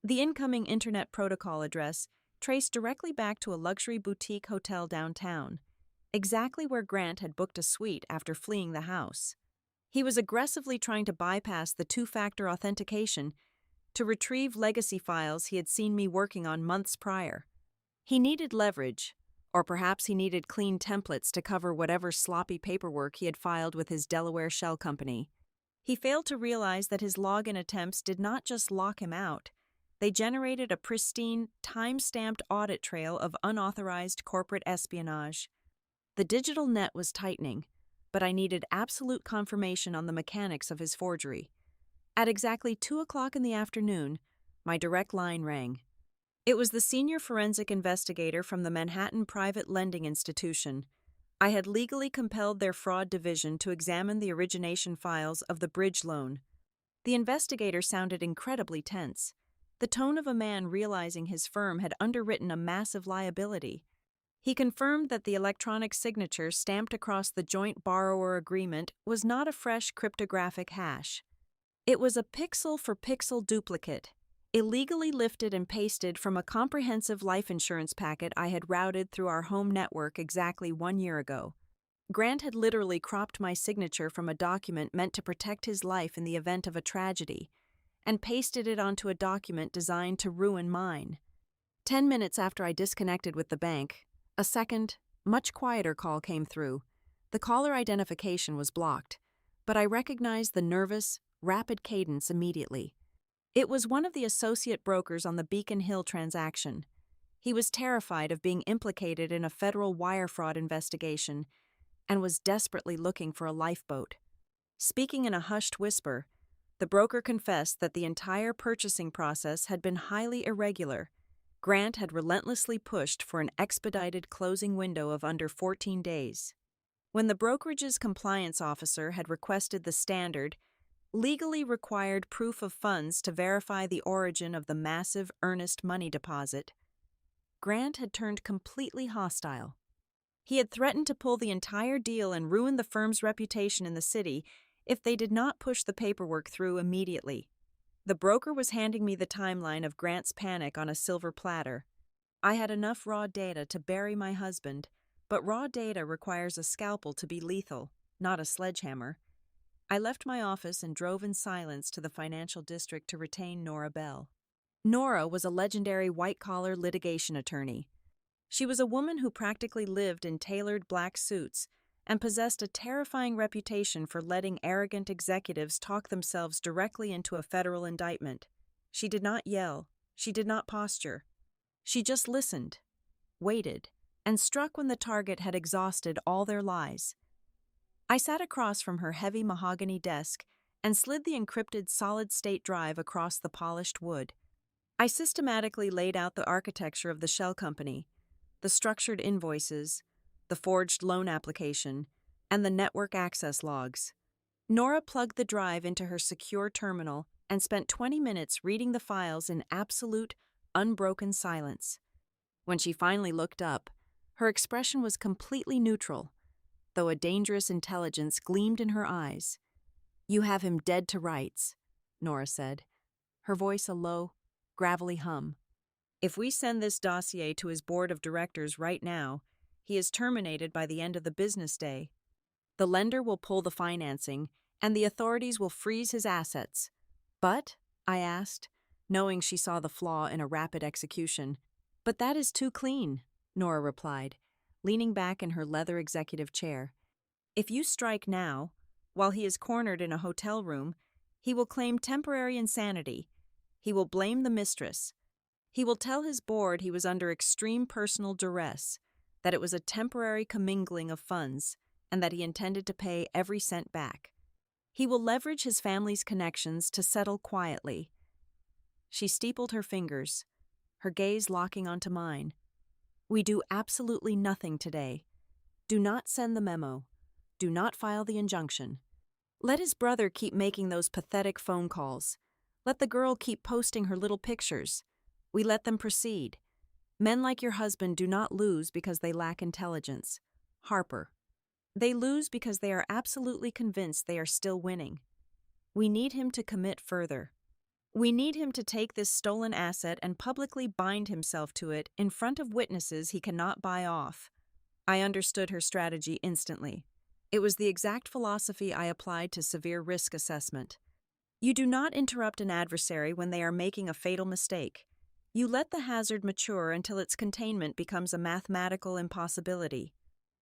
The incoming Internet Protocol address traced directly back to a luxury boutique hotel downtown, exactly where Grant had booked a suite after fleeing the house. He was aggressively trying to bypass the 2-factor authentication to retrieve legacy files he had seen me working on months prior. He needed leverage, or perhaps he needed clean templates to cover whatever sloppy paperwork he had filed with his Delaware shell company. He failed to realize that his login attempts did not just lock him out, they generated a pristine, time-stamped audit trail of unauthorized corporate espionage. The digital net was tightening, but I needed absolute confirmation on the mechanics of his forgery. At exactly 2 o'clock in the afternoon, my direct line rang. It was the senior forensic investigator from the Manhattan Private Lending Institution. I had legally compelled their fraud division to examine the origination files of the bridge loan. The investigator sounded incredibly tense, the tone of a man realizing his firm had underwritten a massive liability. He confirmed that the electronic signature stamped across the joint borrower agreement was not a fresh cryptographic hash. It was a pixel-for-pixel duplicate, illegally lifted and pasted from a comprehensive life insurance packet I had routed through our home network exactly 1 year ago. Grant had literally cropped my signature from a document meant to protect his life in the event of a tragedy, and pasted it onto a document designed to ruin mine. 10 minutes after I disconnected with the bank, a second, much quieter call came through. The caller identification was blocked, but I recognized the nervous, rapid cadence immediately. It was one of the associate brokers on the Beacon Hill transaction. He was terrified of being implicated in a federal wire fraud investigation and was desperately looking for a lifeboat. Speaking in a hushed whisper, the broker confessed that the entire purchasing process had been highly irregular. Grant had relentlessly pushed for an expedited closing window of under 14 days. When the brokerage's compliance officer had requested the standard, legally required proof of funds to verify the origin of the massive earnest money deposit, Grant had turned completely hostile. He had threatened to pull the entire deal and ruin the firm's reputation in the city if they did not push the paperwork through immediately. The broker was handing me the timeline of Grant's panic on a silver platter. I had enough raw data to bury my husband, but raw data requires a scalpel to be lethal, not a sledgehammer. I left my office and drove in silence to the financial district to retain Nora Bell. Nora was a legendary white-collar litigation attorney. She was a woman who practically lived in tailored black suits and possessed a terrifying reputation for letting arrogant executives talk themselves directly into a federal indictment. She did not yell. She did not posture. She just listened, waited, and struck when the target had exhausted all their lies. I sat across from her heavy mahogany desk and slid the encrypted solid-state drive across the polished wood. I systematically laid out the architecture of the shell company, the structured invoices, the forged loan application, and the network access logs. Nora plugged the drive into her secure terminal and spent 20 minutes reading the files in absolute, unbroken silence. When she finally looked up, her expression was completely neutral, though a dangerous intelligence gleamed in her eyes. "You have him dead to rights," Nora said, her voice a low, gravelly hum. "If we send this dossier to his board of directors right now, he is terminated by the end of the business day. The lender will pull the financing, and the authorities will freeze his assets." "But," I asked, knowing she saw the flaw in a rapid execution. "But that is too clean," Nora replied, leaning back in her leather executive chair. "If you strike now, while he is cornered in a hotel room, he will claim temporary insanity. He will blame the mistress. He will tell his board he was under extreme personal duress, that it was a temporary commingling of funds, and that he intended to pay every cent back. He will leverage his family's connections to settle quietly." She steepled her fingers, her gaze locking onto mine. "We do absolutely nothing today. Do not send the memo. Do not file the injunction. Let his brother keep making those pathetic phone calls. Let the girl keep posting her little pictures. We let them proceed. Men like your husband do not lose because they lack intelligence. Harper. They lose because they are absolutely convinced they are still winning. We need him to commit further. We need him to take this stolen asset and publicly bind himself to it in front of witnesses he cannot buy off." I understood her strategy instantly. It was the exact philosophy I applied to severe risk assessment. You do not interrupt an adversary when they are making a fatal mistake. You let the hazard mature until its containment becomes a mathematical impossibility.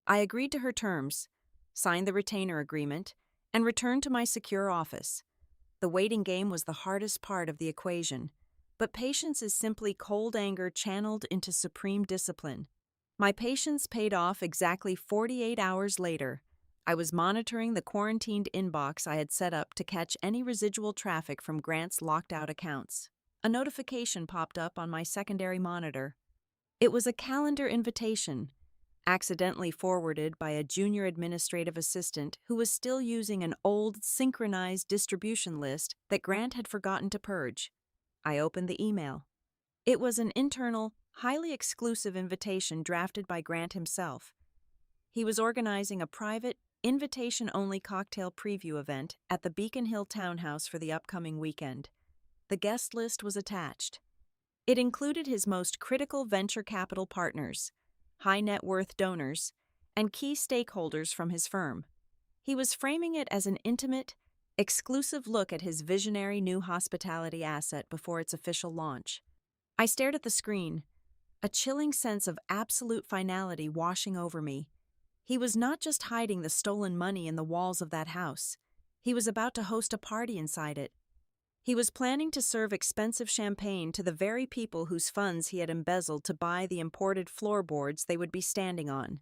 I agreed to her terms, signed the retainer agreement, and returned to my secure office. The waiting game was the hardest part of the equation, but patience is simply cold anger channeled into supreme discipline. My patience paid off exactly 48 hours later. I was monitoring the quarantined inbox I had set up to catch any residual traffic from Grant's locked-out accounts. A notification popped up on my secondary monitor. It was a calendar invitation, accidentally forwarded by a junior administrative assistant who was still using an old, synchronized distribution list that Grant had forgotten to purge. I opened the email. It was an internal, highly exclusive invitation drafted by Grant himself. He was organizing a private, invitation-only cocktail preview event at the Beacon Hill townhouse for the upcoming weekend. The guest list was attached. It included his most critical venture capital partners, high net worth donors, and key stakeholders from his firm. He was framing it as an intimate, exclusive look at his visionary new hospitality asset before its official launch. I stared at the screen, a chilling sense of absolute finality washing over me. He was not just hiding the stolen money in the walls of that house. He was about to host a party inside it. He was planning to serve expensive champagne to the very people whose funds he had embezzled to buy the imported floorboards they would be standing on.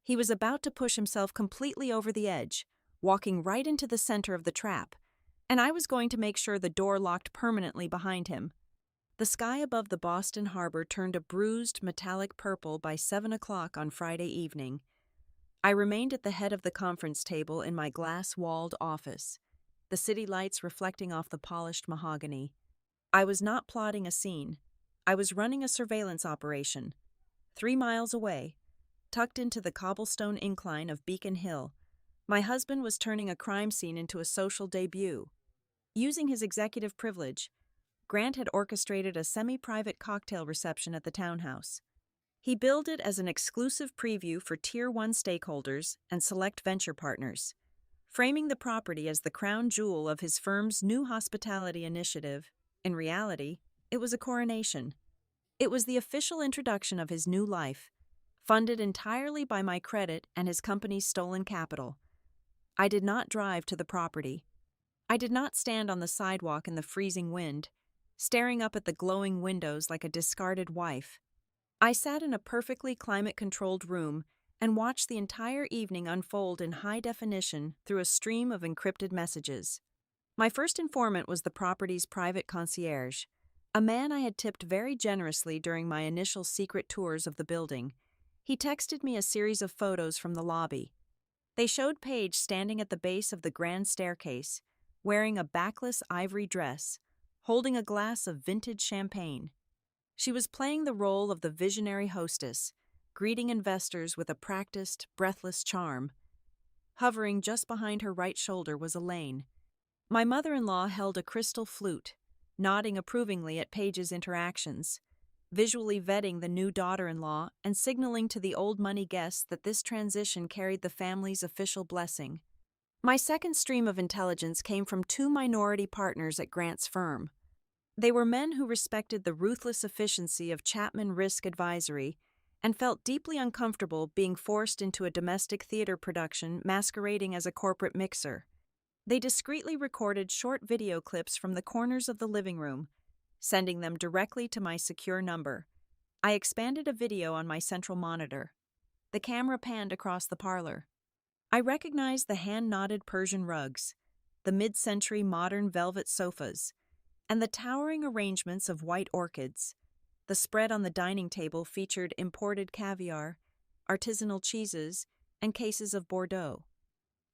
He was about to push himself completely over the edge, walking right into the center of the trap, and I was going to make sure the door locked permanently behind him. The sky above the Boston harbor turned a bruised, metallic purple by 7 o'clock on Friday evening. I remained at the head of the conference table in my glass-walled office, the city lights reflecting off the polished mahogany. I was not plotting a scene. I was running a surveillance operation. 3 miles away, tucked into the cobblestone incline of Beacon Hill, my husband was turning a crime scene into a social debut. Using his executive privilege, Grant had orchestrated a semi-private cocktail reception at the townhouse. He billed it as an exclusive preview for Tier 1 stakeholders and select venture partners, framing the property as the crown jewel of his firm's new hospitality initiative. In reality, it was a coronation. It was the official introduction of his new life, funded entirely by my credit and his company's stolen capital. I did not drive to the property. I did not stand on the sidewalk in the freezing wind, staring up at the glowing windows like a discarded wife. I sat in a perfectly climate-controlled room and watched the entire evening unfold in high definition through a stream of encrypted messages. My first informant was the property's private concierge, a man I had tipped very generously during my initial secret tours of the building. He texted me a series of photos from the lobby. They showed Paige standing at the base of the grand staircase, wearing a backless ivory dress, holding a glass of vintage champagne. She was playing the role of the visionary hostess, greeting investors with a practiced, breathless charm. Hovering just behind her right shoulder was Elaine. My mother-in-law held a crystal flute, nodding approvingly at Paige's interactions, visually vetting the new daughter-in-law and signaling to the old money guests that this transition carried the family's official blessing. My second stream of intelligence came from two minority partners at Grant's firm. They were men who respected the ruthless efficiency of Chapman Risk Advisory and felt deeply uncomfortable being forced into a domestic theater production masquerading as a corporate mixer. They discreetly recorded short video clips from the corners of the living room, sending them directly to my secure number. I expanded a video on my central monitor. The camera panned across the parlor. I recognized the hand-knotted Persian rugs, the mid-century modern velvet sofas, and the towering arrangements of white orchids. The spread on the dining table featured imported caviar, artisanal cheeses, and cases of Bordeaux.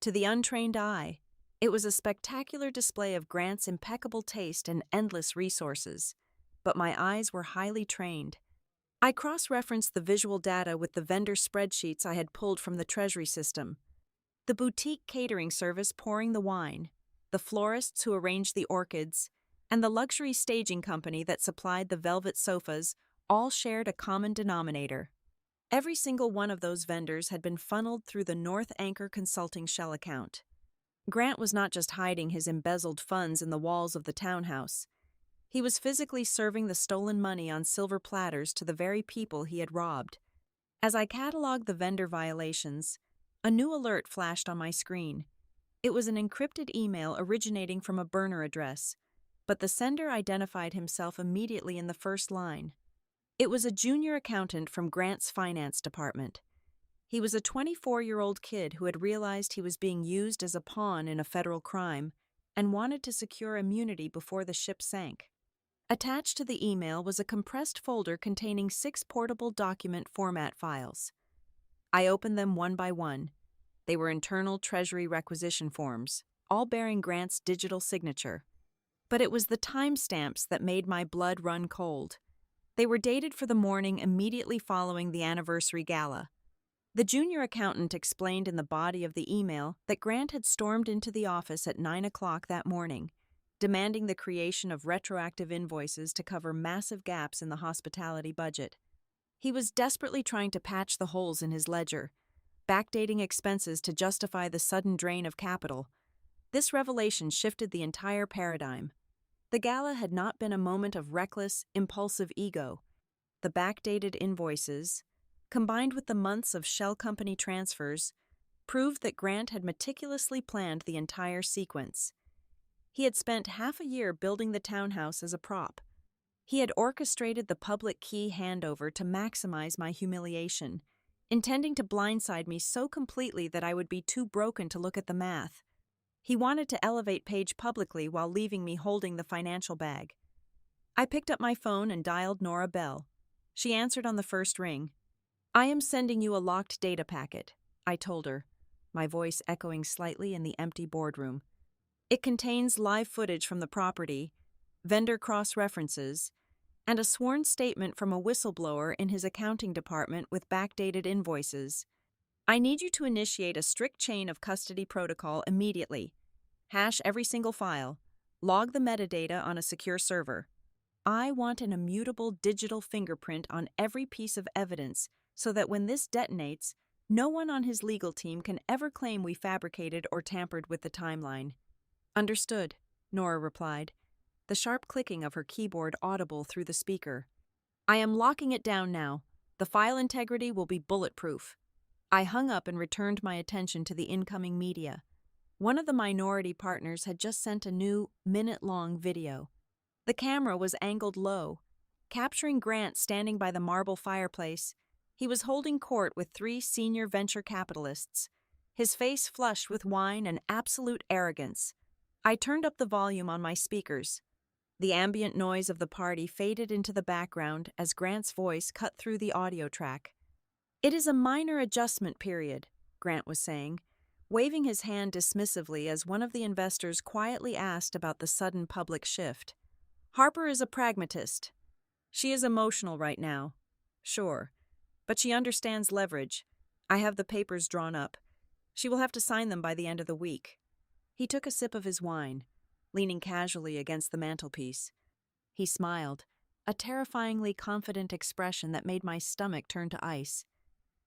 To the untrained eye, it was a spectacular display of Grant's impeccable taste and endless resources, but my eyes were highly trained. I cross-referenced the visual data with the vendor spreadsheets I had pulled from the treasury system. The boutique catering service pouring the wine, the florists who arranged the orchids, and the luxury staging company that supplied the velvet sofas all shared a common denominator. Every single one of those vendors had been funneled through the North Anchor Consulting shell account. Grant was not just hiding his embezzled funds in the walls of the townhouse. He was physically serving the stolen money on silver platters to the very people he had robbed. As I cataloged the vendor violations, a new alert flashed on my screen. It was an encrypted email originating from a burner address, but the sender identified himself immediately in the first line. It was a junior accountant from Grant's finance department. He was a 24-year-old kid who had realized he was being used as a pawn in a federal crime and wanted to secure immunity before the ship sank. Attached to the email was a compressed folder containing 6 portable document format files. I opened them one by one. They were internal Treasury requisition forms, all bearing Grant's digital signature. But it was the timestamps that made my blood run cold. They were dated for the morning immediately following the anniversary gala. The junior accountant explained in the body of the email that Grant had stormed into the office at 9 o'clock that morning, demanding the creation of retroactive invoices to cover massive gaps in the hospitality budget. He was desperately trying to patch the holes in his ledger, backdating expenses to justify the sudden drain of capital. This revelation shifted the entire paradigm. The gala had not been a moment of reckless, impulsive ego. The backdated invoices, combined with the months of shell company transfers, proved that Grant had meticulously planned the entire sequence. He had spent half a year building the townhouse as a prop. He had orchestrated the public key handover to maximize my humiliation, intending to blindside me so completely that I would be too broken to look at the math. He wanted to elevate Paige publicly while leaving me holding the financial bag. I picked up my phone and dialed Nora Bell. She answered on the first ring. "I am sending you a locked data packet. I told her, my voice echoing slightly in the empty boardroom. It contains live footage from the property, vendor cross-references, and a sworn statement from a whistleblower in his accounting department with backdated invoices. I need you to initiate a strict chain of custody protocol immediately. Hash every single file. Log the metadata on a secure server. I want an immutable digital fingerprint on every piece of evidence so that when this detonates, no one on his legal team can ever claim we fabricated or tampered with the timeline. Understood, Nora replied, the sharp clicking of her keyboard audible through the speaker. I am locking it down now. The file integrity will be bulletproof. I hung up and returned my attention to the incoming media. One of the minority partners had just sent a new, minute-long video. The camera was angled low, capturing Grant standing by the marble fireplace. He was holding court with 3 senior venture capitalists, his face flushed with wine and absolute arrogance. I turned up the volume on my speakers. The ambient noise of the party faded into the background as Grant's voice cut through the audio track. It is a minor adjustment period, Grant was saying, waving his hand dismissively as one of the investors quietly asked about the sudden public shift. Harper is a pragmatist. She is emotional right now. Sure. But she understands leverage. I have the papers drawn up. She will have to sign them by the end of the week. He took a sip of his wine, leaning casually against the mantelpiece. He smiled, a terrifyingly confident expression that made my stomach turn to ice.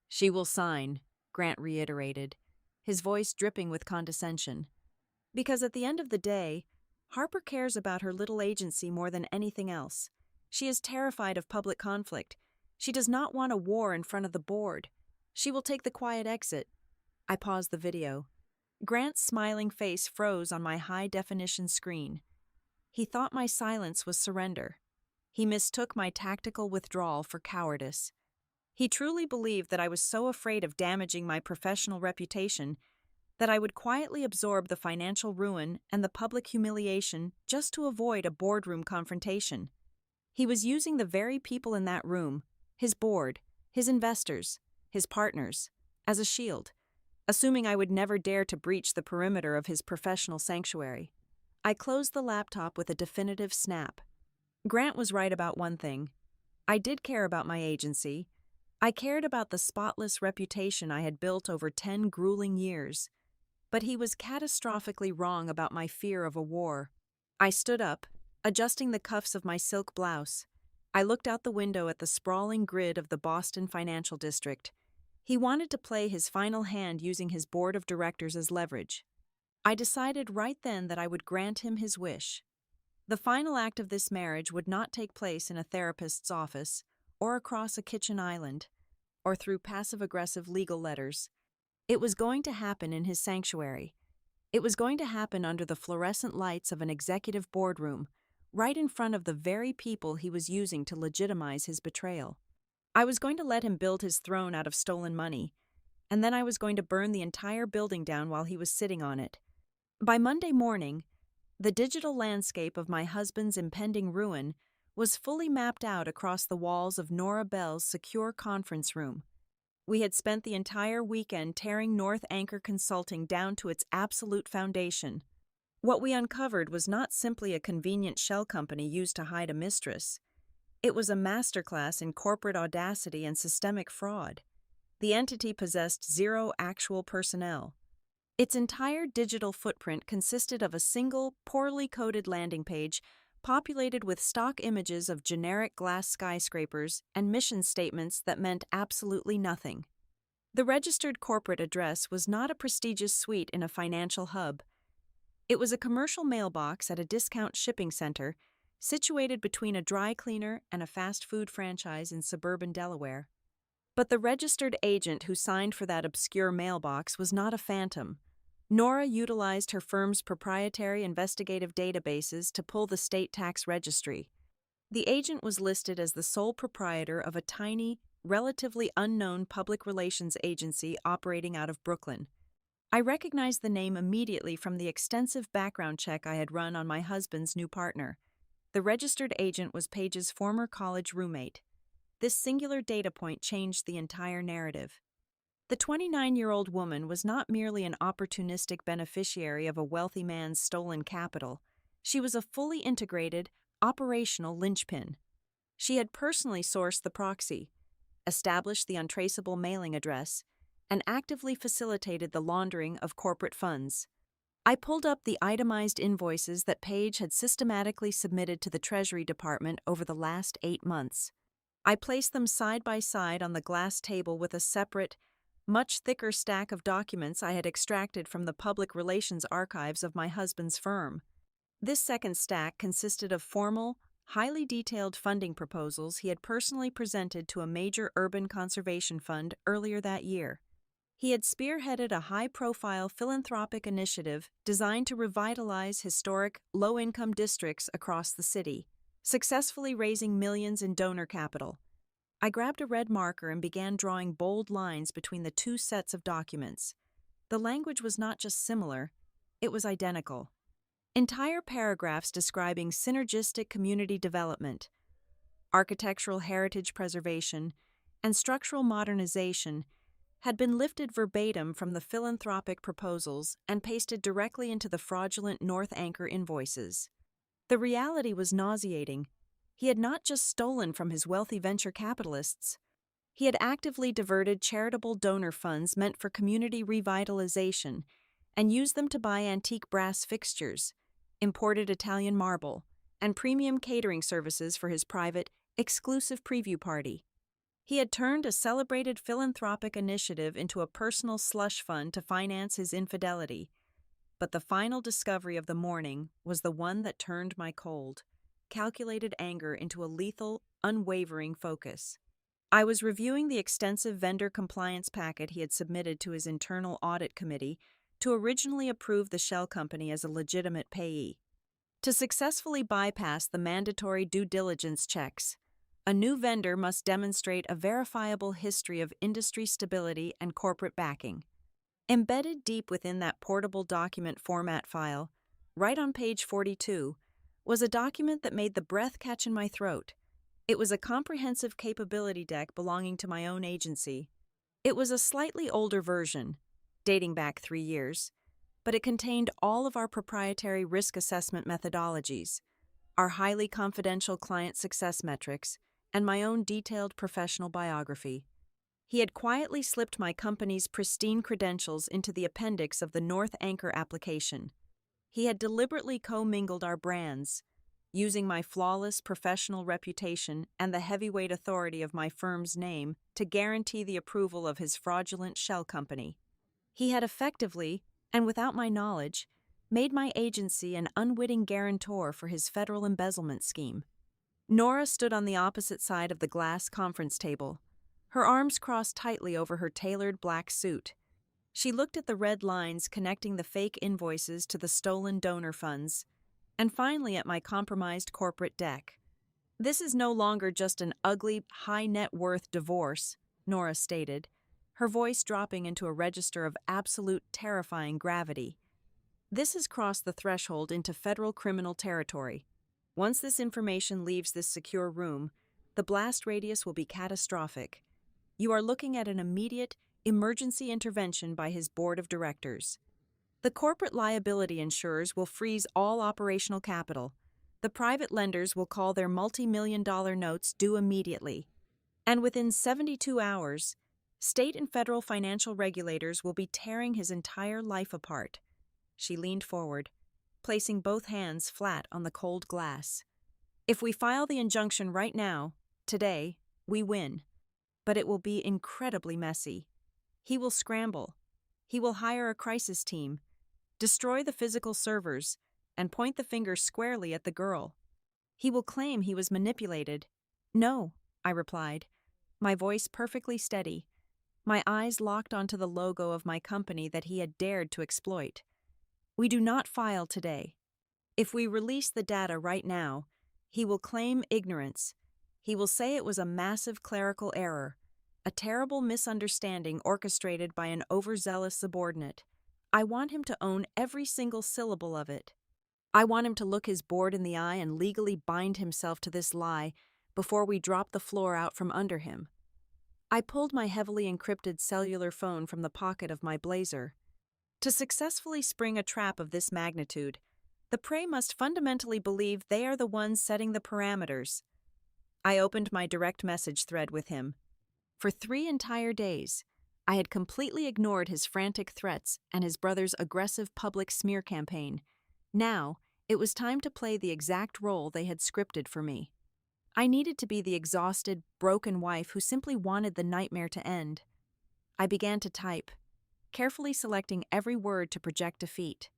She will sign, Grant reiterated, his voice dripping with condescension. Because at the end of the day, Harper cares about her little agency more than anything else. She is terrified of public conflict. She does not want a war in front of the board. She will take the quiet exit. I paused the video. Grant's smiling face froze on my high-definition screen. He thought my silence was surrender. He mistook my tactical withdrawal for cowardice. He truly believed that I was so afraid of damaging my professional reputation that I would quietly absorb the financial ruin and the public humiliation just to avoid a boardroom confrontation. He was using the very people in that room, his board, his investors, his partners, as a shield, assuming I would never dare to breach the perimeter of his professional sanctuary. I closed the laptop with a definitive snap. Grant was right about one thing. I did care about my agency. I cared about the spotless reputation I had built over 10 grueling years. But he was catastrophically wrong about my fear of a war. I stood up, adjusting the cuffs of my silk blouse. I looked out the window at the sprawling grid of the Boston financial district. He wanted to play his final hand using his board of directors as leverage. I decided right then that I would grant him his wish. The final act of this marriage would not take place in a therapist's office, or across a kitchen island, or through passive-aggressive legal letters. It was going to happen in his sanctuary. It was going to happen under the fluorescent lights of an executive boardroom, right in front of the very people he was using to legitimize his betrayal. I was going to let him build his throne out of stolen money, and then I was going to burn the entire building down while he was sitting on it. By Monday morning, the digital landscape of my husband's impending ruin was fully mapped out across the walls of Nora Bell's secure conference room. We had spent the entire weekend tearing North Anchor Consulting down to its absolute foundation. What we uncovered was not simply a convenient shell company used to hide a mistress. It was a masterclass in corporate audacity and systemic fraud. The entity possessed 0 actual personnel. Its entire digital footprint consisted of a single, poorly coded landing page populated with stock images of generic glass skyscrapers and mission statements that meant absolutely nothing. The registered corporate address was not a prestigious suite in a financial hub. It was a commercial mailbox at a discount shipping center situated between a dry cleaner and a fast food franchise in suburban Delaware. But the registered agent who signed for that obscure mailbox was not a phantom. Nora utilized her firm's proprietary investigative databases to pull the state tax registry. The agent was listed as the sole proprietor of a tiny, relatively unknown public relations agency operating out of Brooklyn. I recognized the name immediately from the extensive background check I had run on my husband's new partner. The registered agent was Paige's former college roommate. This singular data point changed the entire narrative. The 29-year-old woman was not merely an opportunistic beneficiary of a wealthy man's stolen capital. She was a fully integrated, operational linchpin. She had personally sourced the proxy, established the untraceable mailing address, and actively facilitated the laundering of corporate funds. I pulled up the itemized invoices that Paige had systematically submitted to the Treasury Department over the last 8 months. I placed them side by side on the glass table with a separate, much thicker stack of documents I had extracted from the public relations archives of my husband's firm. This second stack consisted of formal, highly detailed funding proposals he had personally presented to a major urban conservation fund earlier that year. He had spearheaded a high-profile philanthropic initiative designed to revitalize historic, low-income districts across the city, successfully raising millions in donor capital. I grabbed a red marker and began drawing bold lines between the two sets of documents. The language was not just similar, it was identical. Entire paragraphs describing synergistic community development, architectural heritage preservation, and structural modernization had been lifted verbatim from the philanthropic proposals and pasted directly into the fraudulent North Anchor invoices. The reality was nauseating. He had not just stolen from his wealthy venture capitalists. He had actively diverted charitable donor funds meant for community revitalization and used them to buy antique brass fixtures, imported Italian marble, and premium catering services for his private, exclusive preview party. He had turned a celebrated philanthropic initiative into a personal slush fund to finance his infidelity. But the final discovery of the morning was the one that turned my cold, calculated anger into a lethal, unwavering focus. I was reviewing the extensive vendor compliance packet he had submitted to his internal audit committee to originally approve the shell company as a legitimate payee. To successfully bypass the mandatory due diligence checks, a new vendor must demonstrate a verifiable history of industry stability and corporate backing. Embedded deep within that portable document format file, right on page 42, was a document that made the breath catch in my throat. It was a comprehensive capability deck belonging to my own agency. It was a slightly older version, dating back 3 years, but it contained all of our proprietary risk assessment methodologies, our highly confidential client success metrics, and my own detailed professional biography. He had quietly slipped my company's pristine credentials into the appendix of the North Anchor application. He had deliberately commingled our brands, using my flawless professional reputation and the heavyweight authority of my firm's name to guarantee the approval of his fraudulent shell company. He had effectively, and without my knowledge, made my agency an unwitting guarantor for his federal embezzlement scheme. Nora stood on the opposite side of the glass conference table, her arms crossed tightly over her tailored black suit. She looked at the red lines connecting the fake invoices to the stolen donor funds, and finally at my compromised corporate deck. "This is no longer just an ugly, high-net-worth divorce," Nora stated, her voice dropping into a register of absolute terrifying gravity. "This has crossed the threshold into federal criminal territory. Once this information leaves this secure room, the blast radius will be catastrophic. You are looking at an immediate, emergency intervention by his board of directors. The corporate liability insurers will freeze all operational capital. The private lenders will call their multi-million-dollar notes due immediately. And within 72 hours, state and federal financial regulators will be tearing his entire life apart." She leaned forward, placing both hands flat on the cold glass. "If we file the injunction right now, today, we win. But it will be incredibly messy. He will scramble. He will hire a crisis team, destroy the physical servers, and point the finger squarely at the girl. He will claim he was manipulated." "No," I replied, my voice perfectly steady, my eyes locked onto the logo of my company that he had dared to exploit. "We do not file today. If we release the data right now, he will claim ignorance. He will say it was a massive clerical error, a terrible misunderstanding orchestrated by an overzealous subordinate. I want him to own every single syllable of it. I want him to look his board in the eye and legally bind himself to this lie before we drop the floor out from under him." I pulled my heavily encrypted cellular phone from the pocket of my blazer. To successfully spring a trap of this magnitude, the prey must fundamentally believe they are the ones setting the parameters. I opened my direct message thread with him. For 3 entire days, I had completely ignored his frantic threats and his brother's aggressive public smear campaign. Now, it was time to play the exact role they had scripted for me. I needed to be the exhausted, broken wife who simply wanted the nightmare to end. I began to type, carefully selecting every word to project defeat.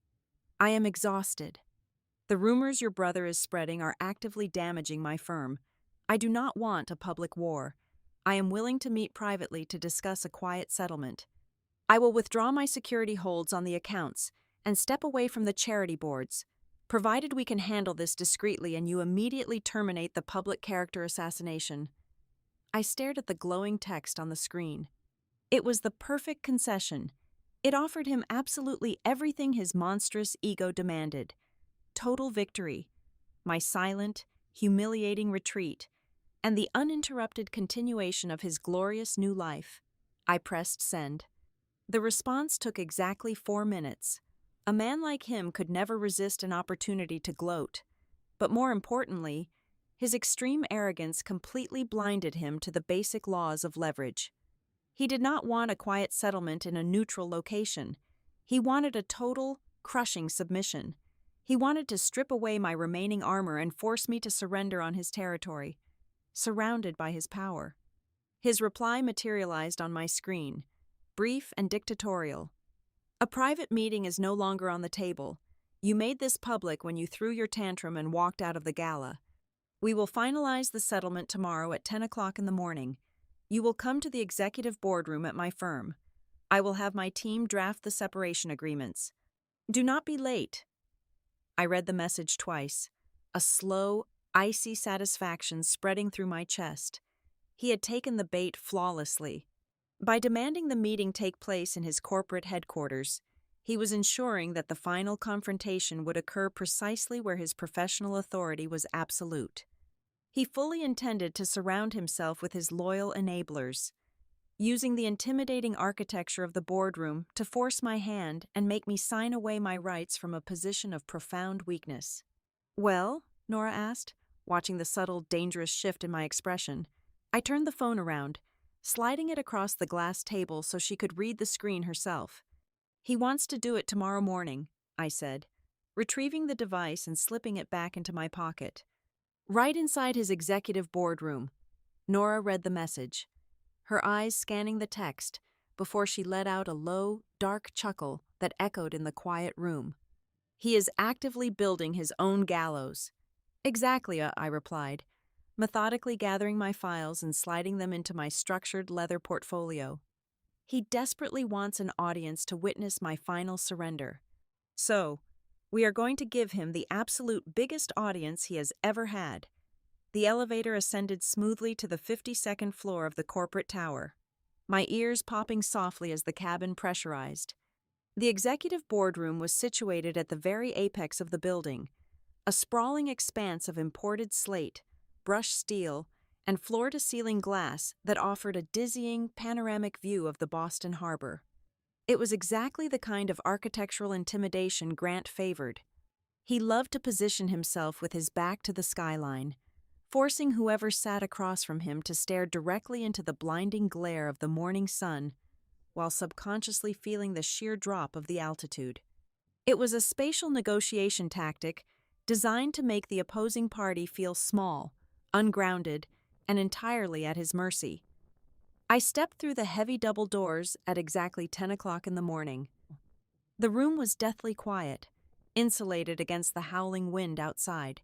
I am exhausted. The rumors your brother is spreading are actively damaging my firm. I do not want a public war. I am willing to meet privately to discuss a quiet settlement. I will withdraw my security holds on the accounts and step away from the charity boards, provided we can handle this discreetly and you immediately terminate the public character assassination. I stared at the glowing text on the screen. It was the perfect concession. It offered him absolutely everything his monstrous ego demanded. Total victory, my silent, humiliating retreat, and the uninterrupted continuation of his glorious new life. I pressed send. The response took exactly 4 minutes. A man like him could never resist an opportunity to gloat. But more importantly, his extreme arrogance completely blinded him to the basic laws of leverage. He did not want a quiet settlement in a neutral location. He wanted a total, crushing submission. He wanted to strip away my remaining armor and force me to surrender on his territory, surrounded by his power. His reply materialized on my screen, brief and dictatorial. A private meeting is no longer on the table. You made this public when you threw your tantrum and walked out of the gala. We will finalize the settlement tomorrow at 10 o'clock in the morning. You will come to the executive boardroom at my firm. I will have my team draft the separation agreements. Do not be late. I read the message twice, a slow, icy satisfaction spreading through my chest. He had taken the bait flawlessly. By demanding the meeting take place in his corporate headquarters, he was ensuring that the final confrontation would occur precisely where his professional authority was absolute. He fully intended to surround himself with his loyal enablers, using the intimidating architecture of the boardroom to force my hand and make me sign away my rights from a position of profound weakness. Well, Nora asked, watching the subtle, dangerous shift in my expression. I turned the phone around, sliding it across the glass table so she could read the screen herself. He wants to do it tomorrow morning, I said, retrieving the device and slipping it back into my pocket. Right inside his executive boardroom, Nora read the message, her eyes scanning the text before she let out a low, dark chuckle that echoed in the quiet room. He is actively building his own gallows. Exactly, I replied, methodically gathering my files and sliding them into my structured leather portfolio. He desperately wants an audience to witness my final surrender. So, we are going to give him the absolute biggest audience he has ever had. The elevator ascended smoothly to the 52nd floor of the corporate tower, my ears popping softly as the cabin pressurized. The executive boardroom was situated at the very apex of the building, a sprawling expanse of imported slate, brushed steel, and floor-to-ceiling glass that offered a dizzying, panoramic view of the Boston Harbor. It was exactly the kind of architectural intimidation Grant favored. He loved to position himself with his back to the skyline, forcing whoever sat across from him to stare directly into the blinding glare of the morning sun, while subconsciously feeling the sheer drop of the altitude. It was a spatial negotiation tactic designed to make the opposing party feel small, ungrounded, and entirely at his mercy. I stepped through the heavy double doors at exactly 10 o'clock in the morning. The room was deathly quiet, insulated against the howling wind outside.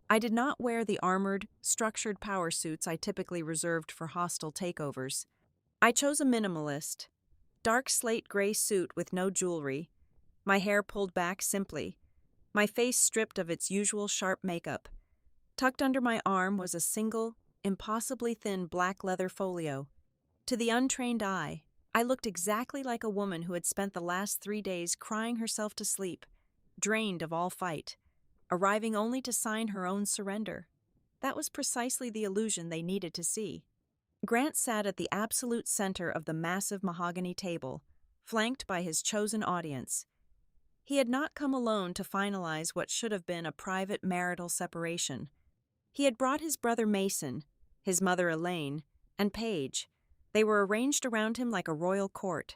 I did not wear the armored, structured power suits I typically reserved for hostile takeovers. I chose a minimalist, dark slate gray suit with no jewelry, my hair pulled back simply, my face stripped of its usual sharp makeup. Tucked under my arm was a single, impossibly thin black leather folio. To the untrained eye, I looked exactly like a woman who had spent the last 3 days crying herself to sleep, drained of all fight, arriving only to sign her own surrender. That was precisely the illusion they needed to see. Grant sat at the absolute center of the massive mahogany table, flanked by his chosen audience. He had not come alone to finalize what should have been a private marital separation. He had brought his brother Mason, his mother Elaine, and Paige. They were arranged around him like a royal court,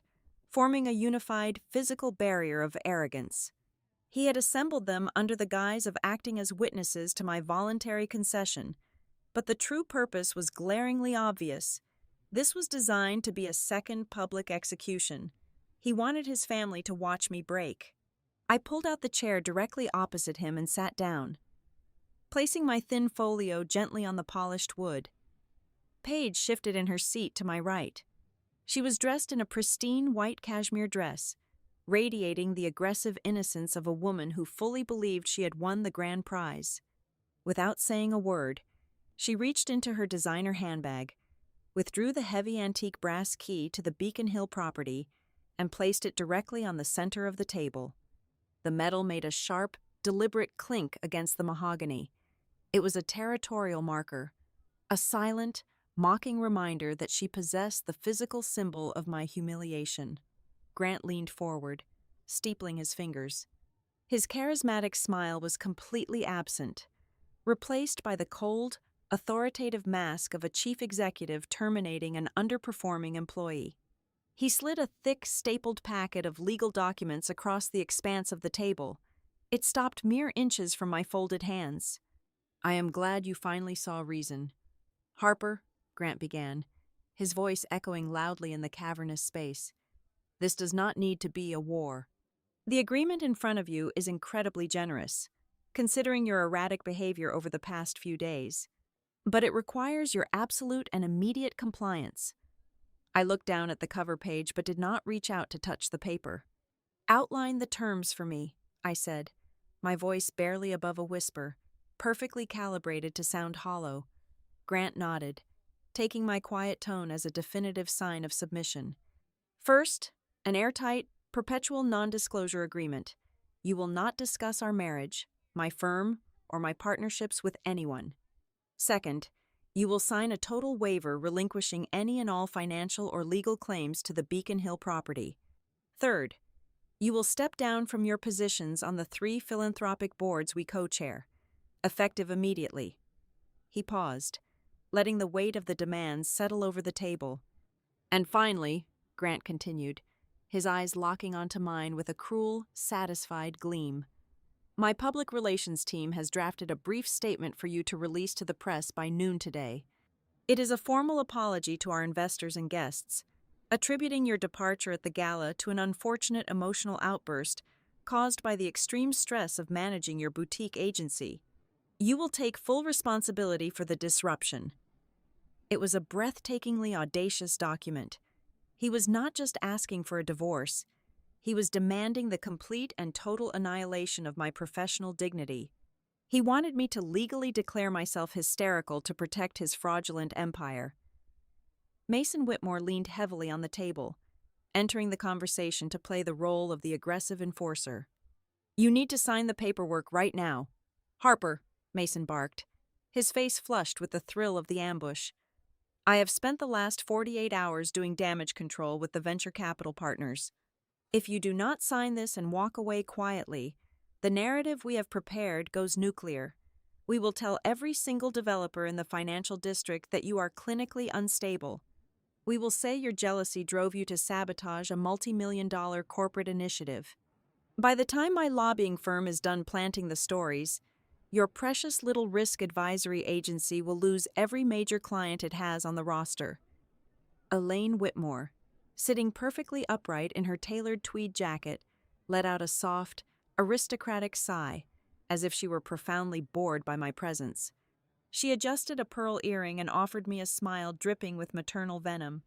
forming a unified physical barrier of arrogance. He had assembled them under the guise of acting as witnesses to my voluntary concession, but the true purpose was glaringly obvious. This was designed to be a second public execution. He wanted his family to watch me break. I pulled out the chair directly opposite him and sat down, placing my thin folio gently on the polished wood. Paige shifted in her seat to my right. She was dressed in a pristine white cashmere dress, radiating the aggressive innocence of a woman who fully believed she had won the grand prize. Without saying a word, she reached into her designer handbag, withdrew the heavy antique brass key to the Beacon Hill property, and placed it directly on the center of the table. The metal made a sharp, deliberate clink against the mahogany. It was a territorial marker, a silent, mocking reminder that she possessed the physical symbol of my humiliation. Grant leaned forward, steepling his fingers. His charismatic smile was completely absent, replaced by the cold, authoritative mask of a chief executive terminating an underperforming employee. He slid a thick, stapled packet of legal documents across the expanse of the table. It stopped mere inches from my folded hands. "I am glad you finally saw reason. Harper," Grant began, his voice echoing loudly in the cavernous space, "this does not need to be a war. The agreement in front of you is incredibly generous, considering your erratic behavior over the past few days. But it requires your absolute and immediate compliance." I looked down at the cover page but did not reach out to touch the paper. "Outline the terms for me," I said, my voice barely above a whisper, perfectly calibrated to sound hollow. Grant nodded, taking my quiet tone as a definitive sign of submission. "First, an airtight, perpetual non-disclosure agreement. You will not discuss our marriage, my firm, or my partnerships with anyone. Second, you will sign a total waiver relinquishing any and all financial or legal claims to the Beacon Hill property. Third, you will step down from your positions on the 3 philanthropic boards we co-chair, effective immediately." He paused, letting the weight of the demands settle over the table. "And finally," Grant continued, his eyes locking onto mine with a cruel, satisfied gleam, "my public relations team has drafted a brief statement for you to release to the press by noon today. It is a formal apology to our investors and guests, attributing your departure at the gala to an unfortunate emotional outburst caused by the extreme stress of managing your boutique agency. You will take full responsibility for the disruption." It was a breathtakingly audacious document. He was not just asking for a divorce. He was demanding the complete and total annihilation of my professional dignity. He wanted me to legally declare myself hysterical to protect his fraudulent empire. Mason Whitmore leaned heavily on the table, entering the conversation to play the role of the aggressive enforcer. "You need to sign the paperwork right now." "Harper," Mason barked, his face flushed with the thrill of the ambush. "I have spent the last 48 hours doing damage control with the venture capital partners. If you do not sign this and walk away quietly, the narrative we have prepared goes nuclear. We will tell every single developer in the financial district that you are clinically unstable. We will say your jealousy drove you to sabotage a multi-million-dollar corporate initiative. By the time my lobbying firm is done planting the stories, your precious little risk advisory agency will lose every major client it has on the roster." Elaine Whitmore, sitting perfectly upright in her tailored tweed jacket, let out a soft, aristocratic sigh, as if she were profoundly bored by my presence. She adjusted a pearl earring and offered me a smile dripping with maternal venom.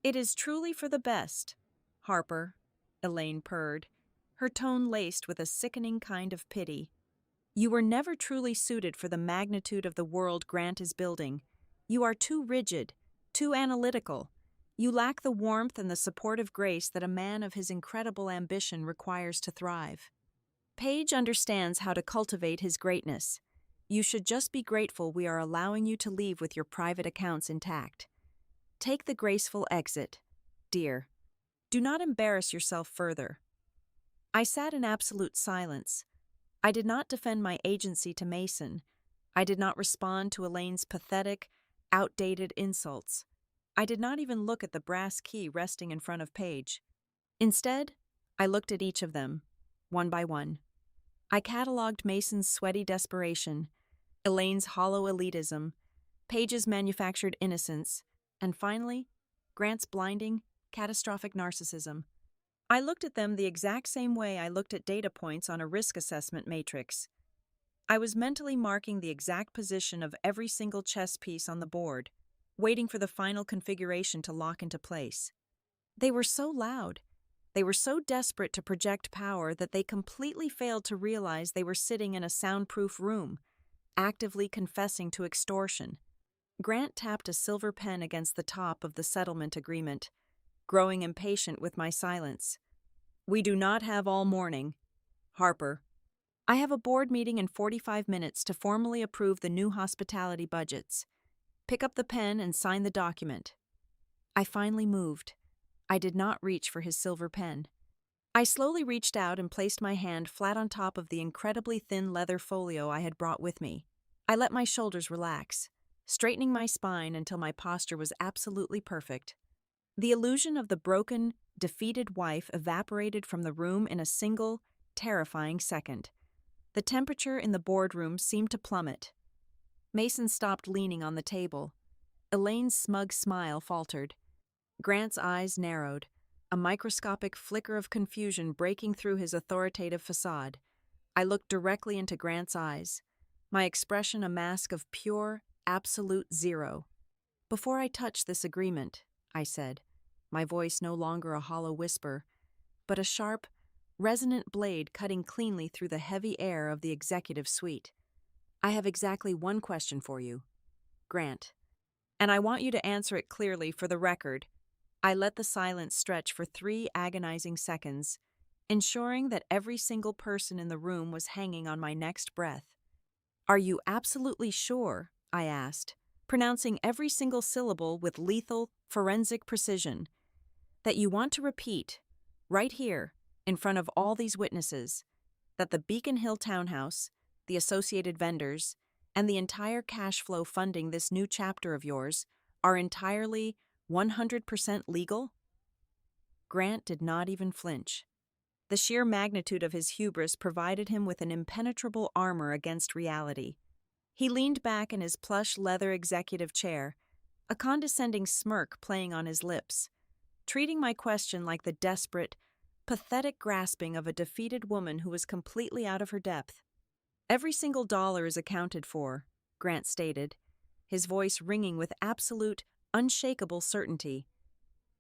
"It is truly for the best, Harper," Elaine purred, her tone laced with a sickening kind of pity. "You were never truly suited for the magnitude of the world Grant is building. You are too rigid, too analytical. You lack the warmth and the supportive grace that a man of his incredible ambition requires to thrive. Paige understands how to cultivate his greatness. You should just be grateful we are allowing you to leave with your private accounts intact." Take the graceful exit, dear. Do not embarrass yourself further. I sat in absolute silence. I did not defend my agency to Mason. I did not respond to Elaine's pathetic, outdated insults. I did not even look at the brass key resting in front of Paige. Instead, I looked at each of them, one by one. I cataloged Mason's sweaty desperation, Elaine's hollow elitism, Paige's manufactured innocence, and finally, Grant's blinding, catastrophic narcissism. I looked at them the exact same way I looked at data points on a risk assessment matrix. I was mentally marking the exact position of every single chess piece on the board, waiting for the final configuration to lock into place. They were so loud. They were so desperate to project power that they completely failed to realize they were sitting in a soundproof room, actively confessing to extortion. Grant tapped a silver pen against the top of the settlement agreement, growing impatient with my silence. We do not have all morning. Harper. I have a board meeting in 45 minutes to formally approve the new hospitality budgets. Pick up the pen and sign the document. I finally moved. I did not reach for his silver pen. I slowly reached out and placed my hand flat on top of the incredibly thin leather folio I had brought with me. I let my shoulders relax, straightening my spine until my posture was absolutely perfect. The illusion of the broken, defeated wife evaporated from the room in a single, terrifying second. The temperature in the boardroom seemed to plummet. Mason stopped leaning on the table. Elaine's smug smile faltered. Grant's eyes narrowed, a microscopic flicker of confusion breaking through his authoritative facade. I looked directly into Grant's eyes, my expression a mask of pure, absolute zero. Before I touch this agreement, I said, my voice no longer a hollow whisper, but a sharp, resonant blade cutting cleanly through the heavy air of the executive suite. I have exactly one question for you, Grant, and I want you to answer it clearly for the record. I let the silence stretch for 3 agonizing seconds, ensuring that every single person in the room was hanging on my next breath. Are you absolutely sure, I asked, pronouncing every single syllable with lethal, forensic precision, that you want to repeat, right here, in front of all these witnesses, that the Beacon Hill townhouse, the associated vendors, and the entire cash flow funding this new chapter of yours are entirely 100% legal? Grant did not even flinch. The sheer magnitude of his hubris provided him with an impenetrable armor against reality. He leaned back in his plush leather executive chair, a condescending smirk playing on his lips, treating my question like the desperate, pathetic grasping of a defeated woman who was completely out of her depth. Every single dollar is accounted for, Grant stated, his voice ringing with absolute, unshakable certainty.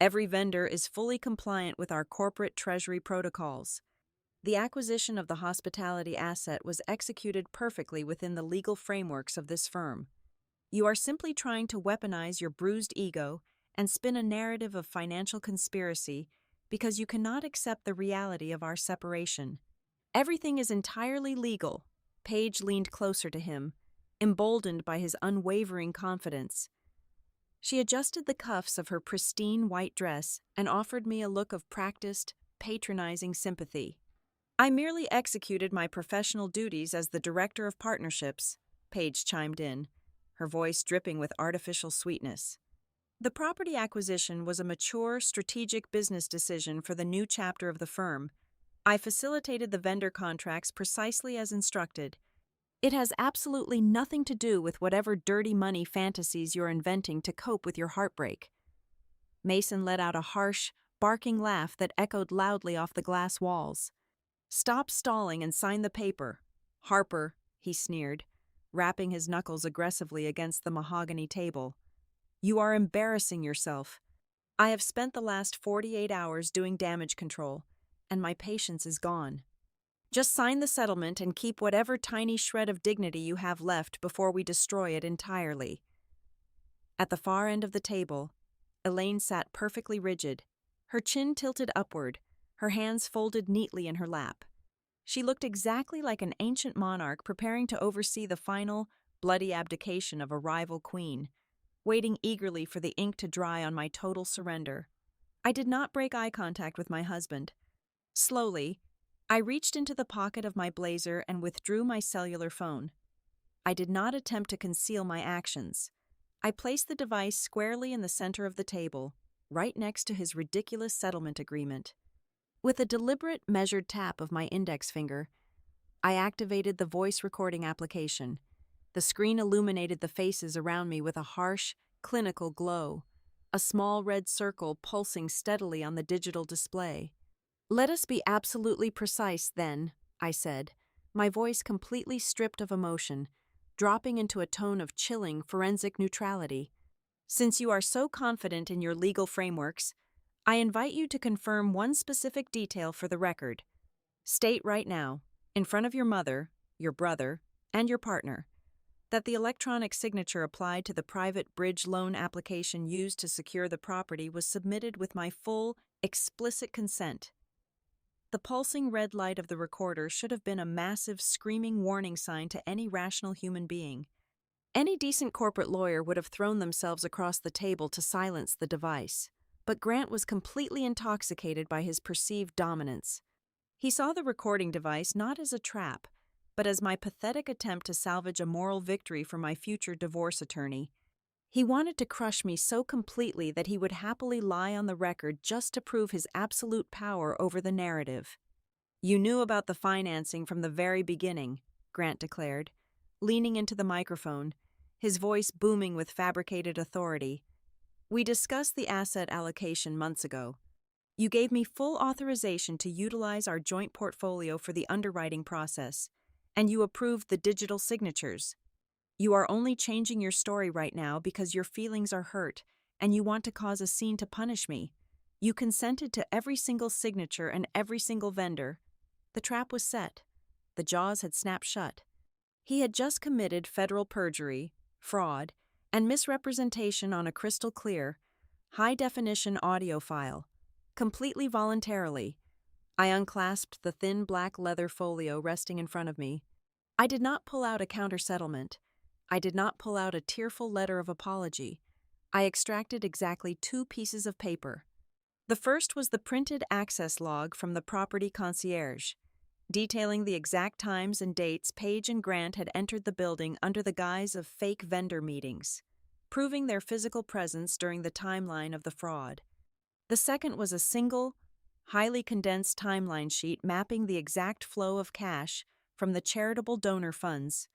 Every vendor is fully compliant with our corporate treasury protocols. The acquisition of the hospitality asset was executed perfectly within the legal frameworks of this firm. You are simply trying to weaponize your bruised ego and spin a narrative of financial conspiracy because you cannot accept the reality of our separation. Everything is entirely legal. Paige leaned closer to him, emboldened by his unwavering confidence. She adjusted the cuffs of her pristine white dress and offered me a look of practiced, patronizing sympathy. I merely executed my professional duties as the director of partnerships, Paige chimed in, her voice dripping with artificial sweetness. The property acquisition was a mature, strategic business decision for the new chapter of the firm. I facilitated the vendor contracts precisely as instructed. It has absolutely nothing to do with whatever dirty money fantasies you're inventing to cope with your heartbreak. Mason let out a harsh, barking laugh that echoed loudly off the glass walls. Stop stalling and sign the paper. Harper, he sneered, rapping his knuckles aggressively against the mahogany table. You are embarrassing yourself. I have spent the last 48 hours doing damage control, and my patience is gone. Just sign the settlement and keep whatever tiny shred of dignity you have left before we destroy it entirely. At the far end of the table, Elaine sat perfectly rigid, her chin tilted upward, her hands folded neatly in her lap. She looked exactly like an ancient monarch preparing to oversee the final, bloody abdication of a rival queen. waiting eagerly for the ink to dry on my total surrender. I did not break eye contact with my husband. Slowly, I reached into the pocket of my blazer and withdrew my cellular phone. I did not attempt to conceal my actions. I placed the device squarely in the center of the table, right next to his ridiculous settlement agreement. With a deliberate, measured tap of my index finger, I activated the voice recording application. The screen illuminated the faces around me with a harsh, clinical glow, a small red circle pulsing steadily on the digital display. "Let us be absolutely precise, then," I said, my voice completely stripped of emotion, dropping into a tone of chilling forensic neutrality. "Since you are so confident in your legal frameworks, I invite you to confirm one specific detail for the record. State right now, in front of your mother, your brother, and your partner, that the electronic signature applied to the private bridge loan application used to secure the property was submitted with my full, explicit consent." The pulsing red light of the recorder should have been a massive, screaming warning sign to any rational human being. Any decent corporate lawyer would have thrown themselves across the table to silence the device. But Grant was completely intoxicated by his perceived dominance. He saw the recording device not as a trap, but as my pathetic attempt to salvage a moral victory for my future divorce attorney. He wanted to crush me so completely that he would happily lie on the record just to prove his absolute power over the narrative. "You knew about the financing from the very beginning," Grant declared, leaning into the microphone, his voice booming with fabricated authority. "We discussed the asset allocation months ago. You gave me full authorization to utilize our joint portfolio for the underwriting process, and you approved the digital signatures. You are only changing your story right now because your feelings are hurt and you want to cause a scene to punish me. You consented to every single signature and every single vendor." The trap was set. The jaws had snapped shut. He had just committed federal perjury, fraud, and misrepresentation on a crystal clear, high-definition audio file, completely voluntarily. I unclasped the thin black leather folio resting in front of me. I did not pull out a counter-settlement. I did not pull out a tearful letter of apology. I extracted exactly 2 pieces of paper. The first was the printed access log from the property concierge, detailing the exact times and dates Page and Grant had entered the building under the guise of fake vendor meetings, proving their physical presence during the timeline of the fraud. The second was a single, highly condensed timeline sheet mapping the exact flow of cash from the charitable donor funds,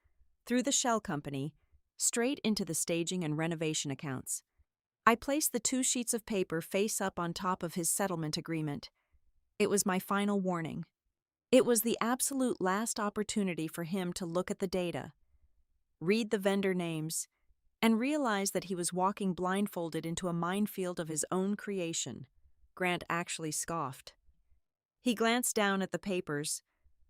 through the shell company, straight into the staging and renovation accounts. I placed the 2 sheets of paper face up on top of his settlement agreement. It was my final warning. It was the absolute last opportunity for him to look at the data, read the vendor names, and realize that he was walking blindfolded into a minefield of his own creation. Grant actually scoffed. He glanced down at the papers,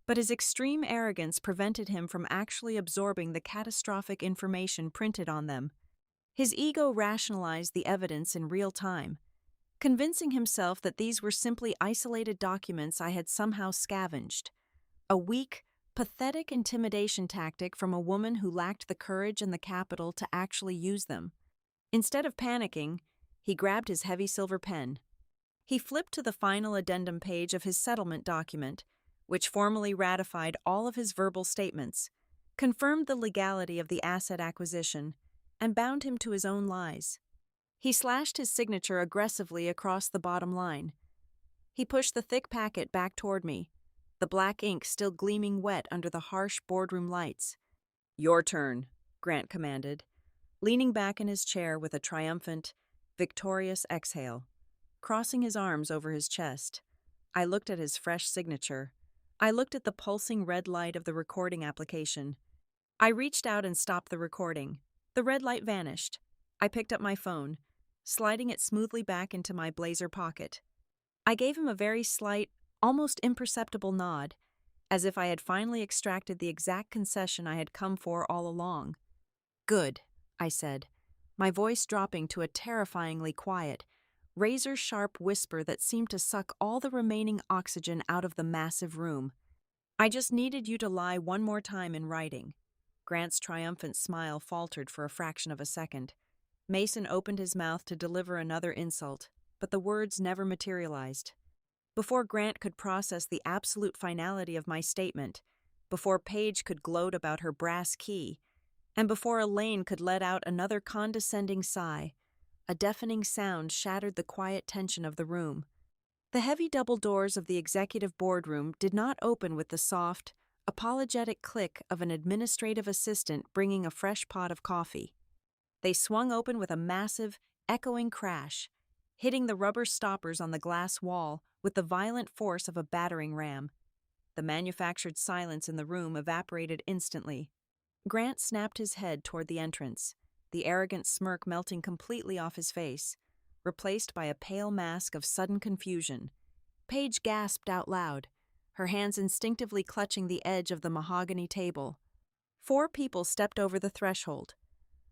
but his extreme arrogance prevented him from actually absorbing the catastrophic information printed on them. His ego rationalized the evidence in real time, convincing himself that these were simply isolated documents I had somehow scavenged. A weak, pathetic intimidation tactic from a woman who lacked the courage and the capital to actually use them. Instead of panicking, he grabbed his heavy silver pen. He flipped to the final addendum page of his settlement document, which formally ratified all of his verbal statements, confirmed the legality of the asset acquisition, and bound him to his own lies. He slashed his signature aggressively across the bottom line. He pushed the thick packet back toward me, the black ink still gleaming wet under the harsh boardroom lights. "Your turn," Grant commanded, leaning back in his chair with a triumphant, victorious exhale, crossing his arms over his chest. I looked at his fresh signature. I looked at the pulsing red light of the recording application. I reached out and stopped the recording. The red light vanished. I picked up my phone, sliding it smoothly back into my blazer pocket. I gave him a very slight, almost imperceptible nod, as if I had finally extracted the exact concession I had come for all along. "Good," I said, my voice dropping to a terrifyingly quiet, razor-sharp whisper that seemed to suck all the remaining oxygen out of the massive room. "I just needed you to lie one more time in writing." Grant's triumphant smile faltered for a fraction of a second. Mason opened his mouth to deliver another insult, but the words never materialized. Before Grant could process the absolute finality of my statement, before Paige could gloat about her brass key, and before Elaine could let out another condescending sigh, a deafening sound shattered the quiet tension of the room. The heavy double doors of the executive boardroom did not open with the soft, apologetic click of an administrative assistant bringing a fresh pot of coffee. They swung open with a massive, echoing crash, hitting the rubber stoppers on the glass wall with the violent force of a battering ram. The manufactured silence in the room evaporated instantly. Grant snapped his head toward the entrance, the arrogant smirk melting completely off his face, replaced by a pale mask of sudden confusion. Paige gasped out loud, her hands instinctively clutching the edge of the mahogany table. 4 people stepped over the threshold,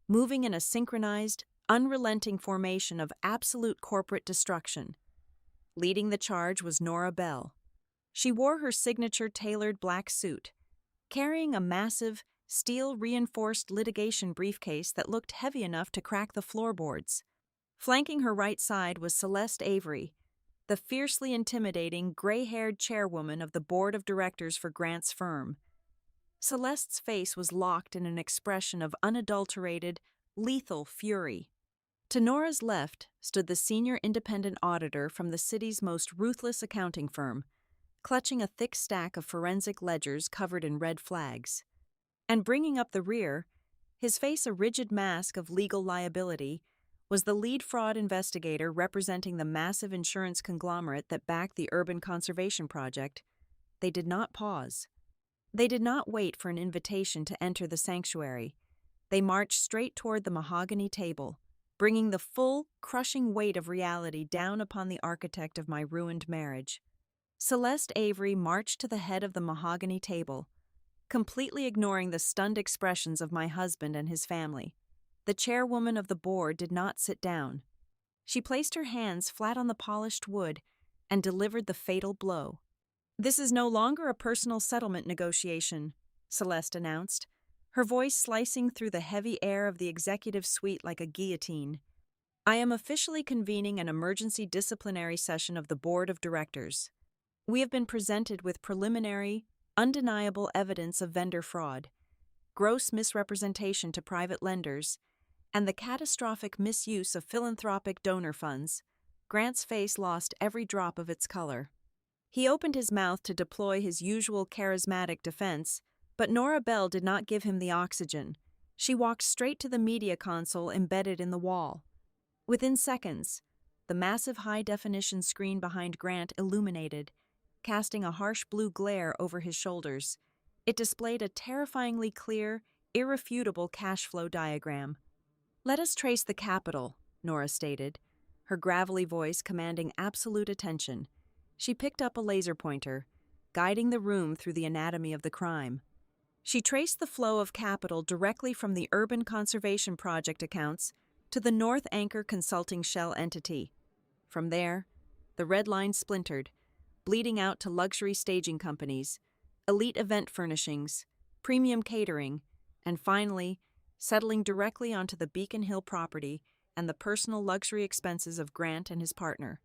moving in a synchronized, unrelenting formation of absolute corporate destruction. Leading the charge was Nora Bell. She wore her signature tailored black suit, carrying a massive, steel-reinforced litigation briefcase that looked heavy enough to crack the floorboards. Flanking her right side was Celeste Avery, the fiercely intimidating, gray-haired chairwoman of the board of directors for Grant's firm. Celeste's face was locked in an expression of unadulterated, lethal fury. To Nora's left stood the senior independent auditor from the city's most ruthless accounting firm, clutching a thick stack of forensic ledgers covered in red flags. And bringing up the rear, his face a rigid mask of legal liability, was the lead fraud investigator representing the massive insurance conglomerate that backed the urban conservation project. They did not pause. They did not wait for an invitation to enter the sanctuary. They marched straight toward the mahogany table, bringing the full, crushing weight of reality down upon the architect of my ruined marriage. Celeste Avery marched to the head of the mahogany table, completely ignoring the stunned expressions of my husband and his family. The chairwoman of the board did not sit down. She placed her hands flat on the polished wood and delivered the fatal blow. "This is no longer a personal settlement negotiation," Celeste announced, her voice slicing through the heavy air of the executive suite like a guillotine. "I am officially convening an emergency disciplinary session of the board of directors. We have been presented with preliminary, undeniable evidence of vendor fraud, gross misrepresentation to private lenders, and the catastrophic misuse of philanthropic donor funds." Grant's face lost every drop of its color. He opened his mouth to deploy his usual charismatic defense, but Nora Bell did not give him the oxygen. She walked straight to the media console embedded in the wall. Within seconds, the massive high-definition screen behind Grant illuminated, casting a harsh blue glare over his shoulders. It displayed a terrifyingly clear, irrefutable cash flow diagram. "Let us trace the capital," Nora stated, her gravelly voice commanding absolute attention. She picked up a laser pointer, guiding the room through the anatomy of the crime. She traced the flow of capital directly from the Urban Conservation Project accounts to the North Anchor Consulting shell entity. From there, the red line splintered, bleeding out to luxury staging companies, elite event furnishings, premium catering, and finally, settling directly onto the Beacon Hill property and the personal luxury expenses of Grant and his partner.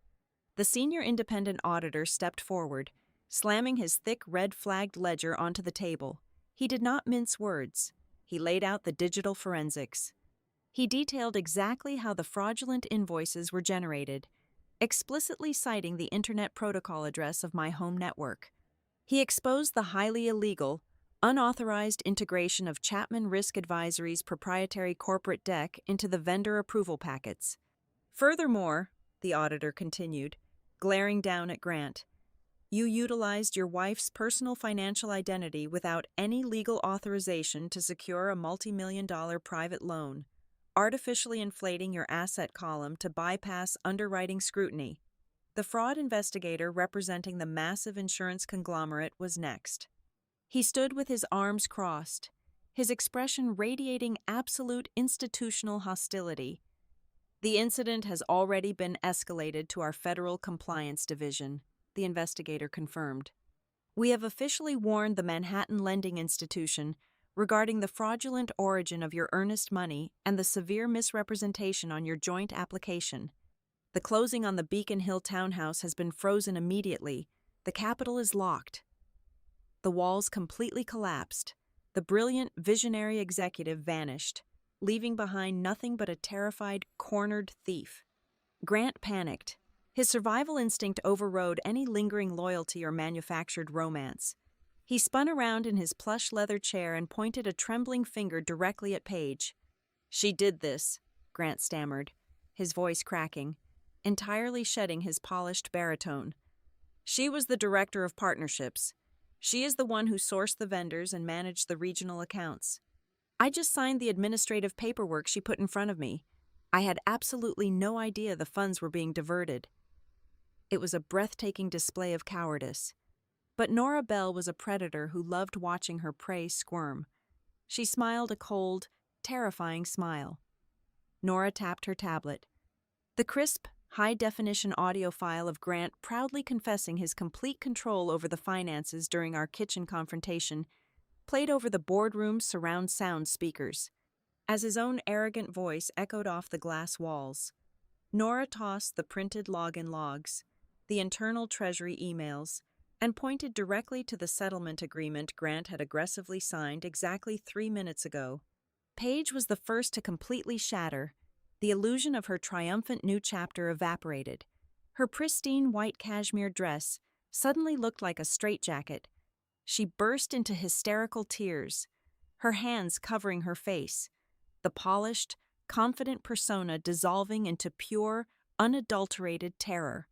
The senior independent auditor stepped forward, slamming his thick red-flagged ledger onto the table. He did not mince words. He laid out the digital forensics. He detailed exactly how the fraudulent invoices were generated, explicitly citing the Internet protocol address of my home network. He exposed the highly illegal, unauthorized integration of Chapman Risk Advisory's proprietary corporate deck into the vendor approval packets. "Furthermore," the auditor continued, glaring down at Grant, "you utilized your wife's personal financial identity without any legal authorization to secure a multi-million-dollar private loan, artificially inflating your asset column to bypass underwriting scrutiny." The fraud investigator representing the massive insurance conglomerate was next. He stood with his arms crossed, his expression radiating absolute institutional hostility. "The incident has already been escalated to our Federal Compliance Division," the investigator confirmed. "We have officially warned the Manhattan Lending Institution, regarding the fraudulent origin of your earnest money and the severe misrepresentation on your joint application. The closing on the Beacon Hill townhouse has been frozen immediately. The capital is locked. The walls completely collapsed. The brilliant, visionary executive vanished, leaving behind nothing but a terrified, cornered thief. Grant panicked. His survival instinct overrode any lingering loyalty or manufactured romance. He spun around in his plush leather chair and pointed a trembling finger directly at Paige. "She did this," Grant stammered, his voice cracking, entirely shedding his polished baritone. "She was the director of partnerships. She is the one who sourced the vendors and managed the regional accounts. I just signed the administrative paperwork she put in front of me. I had absolutely no idea the funds were being diverted." It was a breathtaking display of cowardice. But Nora Bell was a predator who loved watching her prey squirm. She smiled a cold, terrifying smile. Nora tapped her tablet. The crisp, high-definition audio file of Grant proudly confessing his complete control over the finances during our kitchen confrontation played over the boardroom's surround sound speakers, as his own arrogant voice echoed off the glass walls. Nora tossed the printed login logs, the internal Treasury emails, and pointed directly to the settlement agreement Grant had aggressively signed exactly 3 minutes ago. Paige was the first to completely shatter. The illusion of her triumphant new chapter evaporated. Her pristine white cashmere dress suddenly looked like a straitjacket. She burst into hysterical tears, her hands covering her face, the polished, confident persona dissolving into pure, unadulterated terror.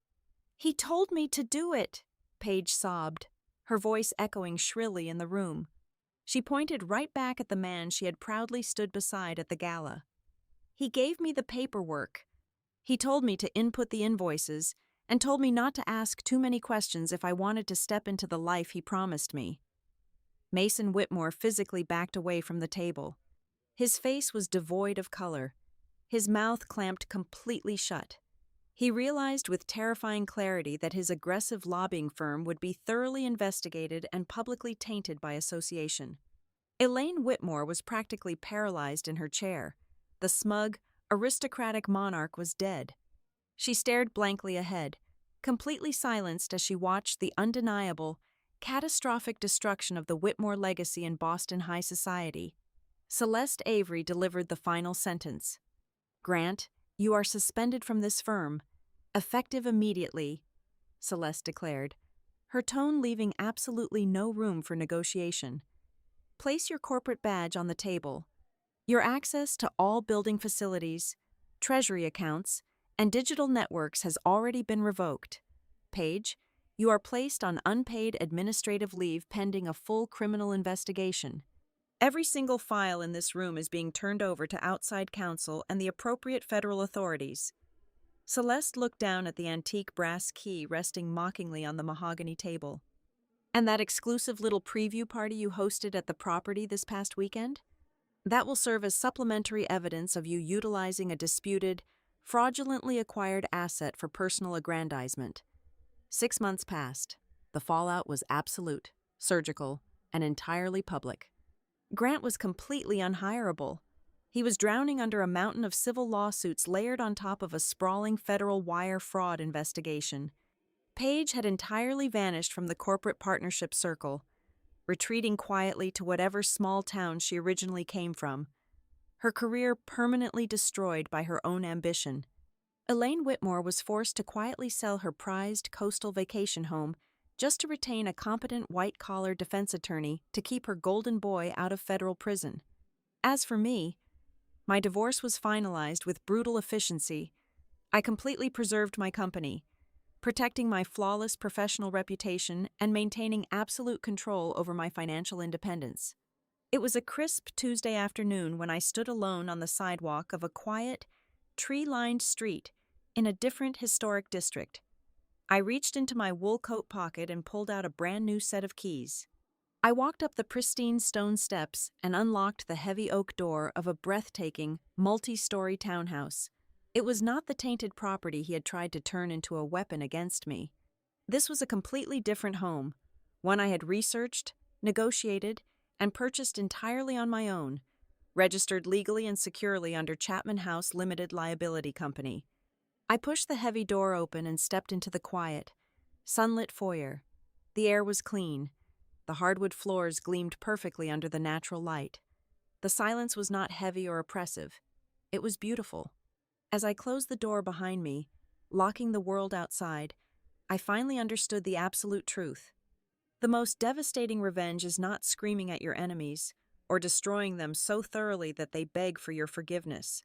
"He told me to do it," Paige sobbed, her voice echoing shrilly in the room. She pointed right back at the man she had proudly stood beside at the gala. "He gave me the paperwork. He told me to input the invoices and told me not to ask too many questions if I wanted to step into the life he promised me." Mason Whitmore physically backed away from the table. His face was devoid of color, his mouth clamped completely shut. He realized with terrifying clarity that his aggressive lobbying firm would be thoroughly investigated and publicly tainted by association. Elaine Whitmore was practically paralyzed in her chair. The smug, aristocratic monarch was dead. She stared blankly ahead, completely silenced as she watched the undeniable, catastrophic destruction of the Whitmore legacy in Boston high society. Celeste Avery delivered the final sentence. "Grant, you are suspended from this firm, effective immediately," Celeste declared, her tone leaving absolutely no room for negotiation. "Place your corporate badge on the table. Your access to all building facilities, treasury accounts, and digital networks has already been revoked. Paige, you are placed on unpaid administrative leave pending a full criminal investigation. Every single file in this room is being turned over to outside counsel and the appropriate federal authorities." Celeste looked down at the antique brass key resting mockingly on the mahogany table. "And that exclusive little preview party you hosted at the property this past weekend? That will serve as supplementary evidence of you utilizing a disputed, fraudulently acquired asset for personal aggrandizement." 6 months passed. The fallout was absolute, surgical, and entirely public. Grant was completely unhireable. He was drowning under a mountain of civil lawsuits layered on top of a sprawling federal wire fraud investigation. Paige had entirely vanished from the corporate partnership circle, retreating quietly to whatever small town she originally came from, her career permanently destroyed by her own ambition. Elaine Whitmore was forced to quietly sell her prized coastal vacation home just to retain a competent white-collar defense attorney to keep her golden boy out of federal prison. As for me, my divorce was finalized with brutal efficiency. I completely preserved my company, protecting my flawless professional reputation and maintaining absolute control over my financial independence. It was a crisp Tuesday afternoon when I stood alone on the sidewalk of a quiet, tree-lined street in a different historic district. I reached into my wool coat pocket and pulled out a brand new set of keys. I walked up the pristine stone steps and unlocked the heavy oak door of a breathtaking, multi-story townhouse. It was not the tainted property he had tried to turn into a weapon against me. This was a completely different home, one I had researched, negotiated, and purchased entirely on my own, registered legally and securely under Chapman House Limited Liability Company. I pushed the heavy door open and stepped into the quiet, sunlit foyer. The air was clean. The hardwood floors gleamed perfectly under the natural light. The silence was not heavy or oppressive. It was beautiful. As I closed the door behind me, locking the world outside, I finally understood the absolute truth. The most devastating revenge is not screaming at your enemies or destroying them so thoroughly that they beg for your forgiveness.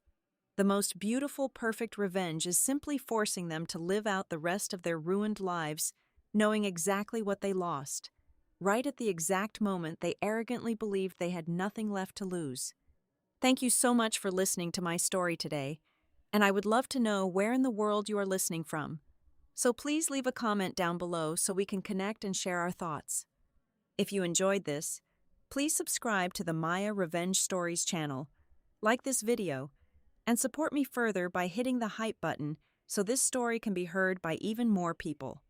The most beautiful, perfect revenge is simply forcing them to live out the rest of their ruined lives, knowing exactly what they lost, right at the exact moment they arrogantly believed they had nothing left to lose. Thank you so much for listening to my story today, and I would love to know where in the world you are listening from. So please leave a comment down below so we can connect and share our thoughts. If you enjoyed this, please subscribe to the Maya Revenge Stories channel, like this video, and support me further by hitting the hype button so this story can be heard by even more people.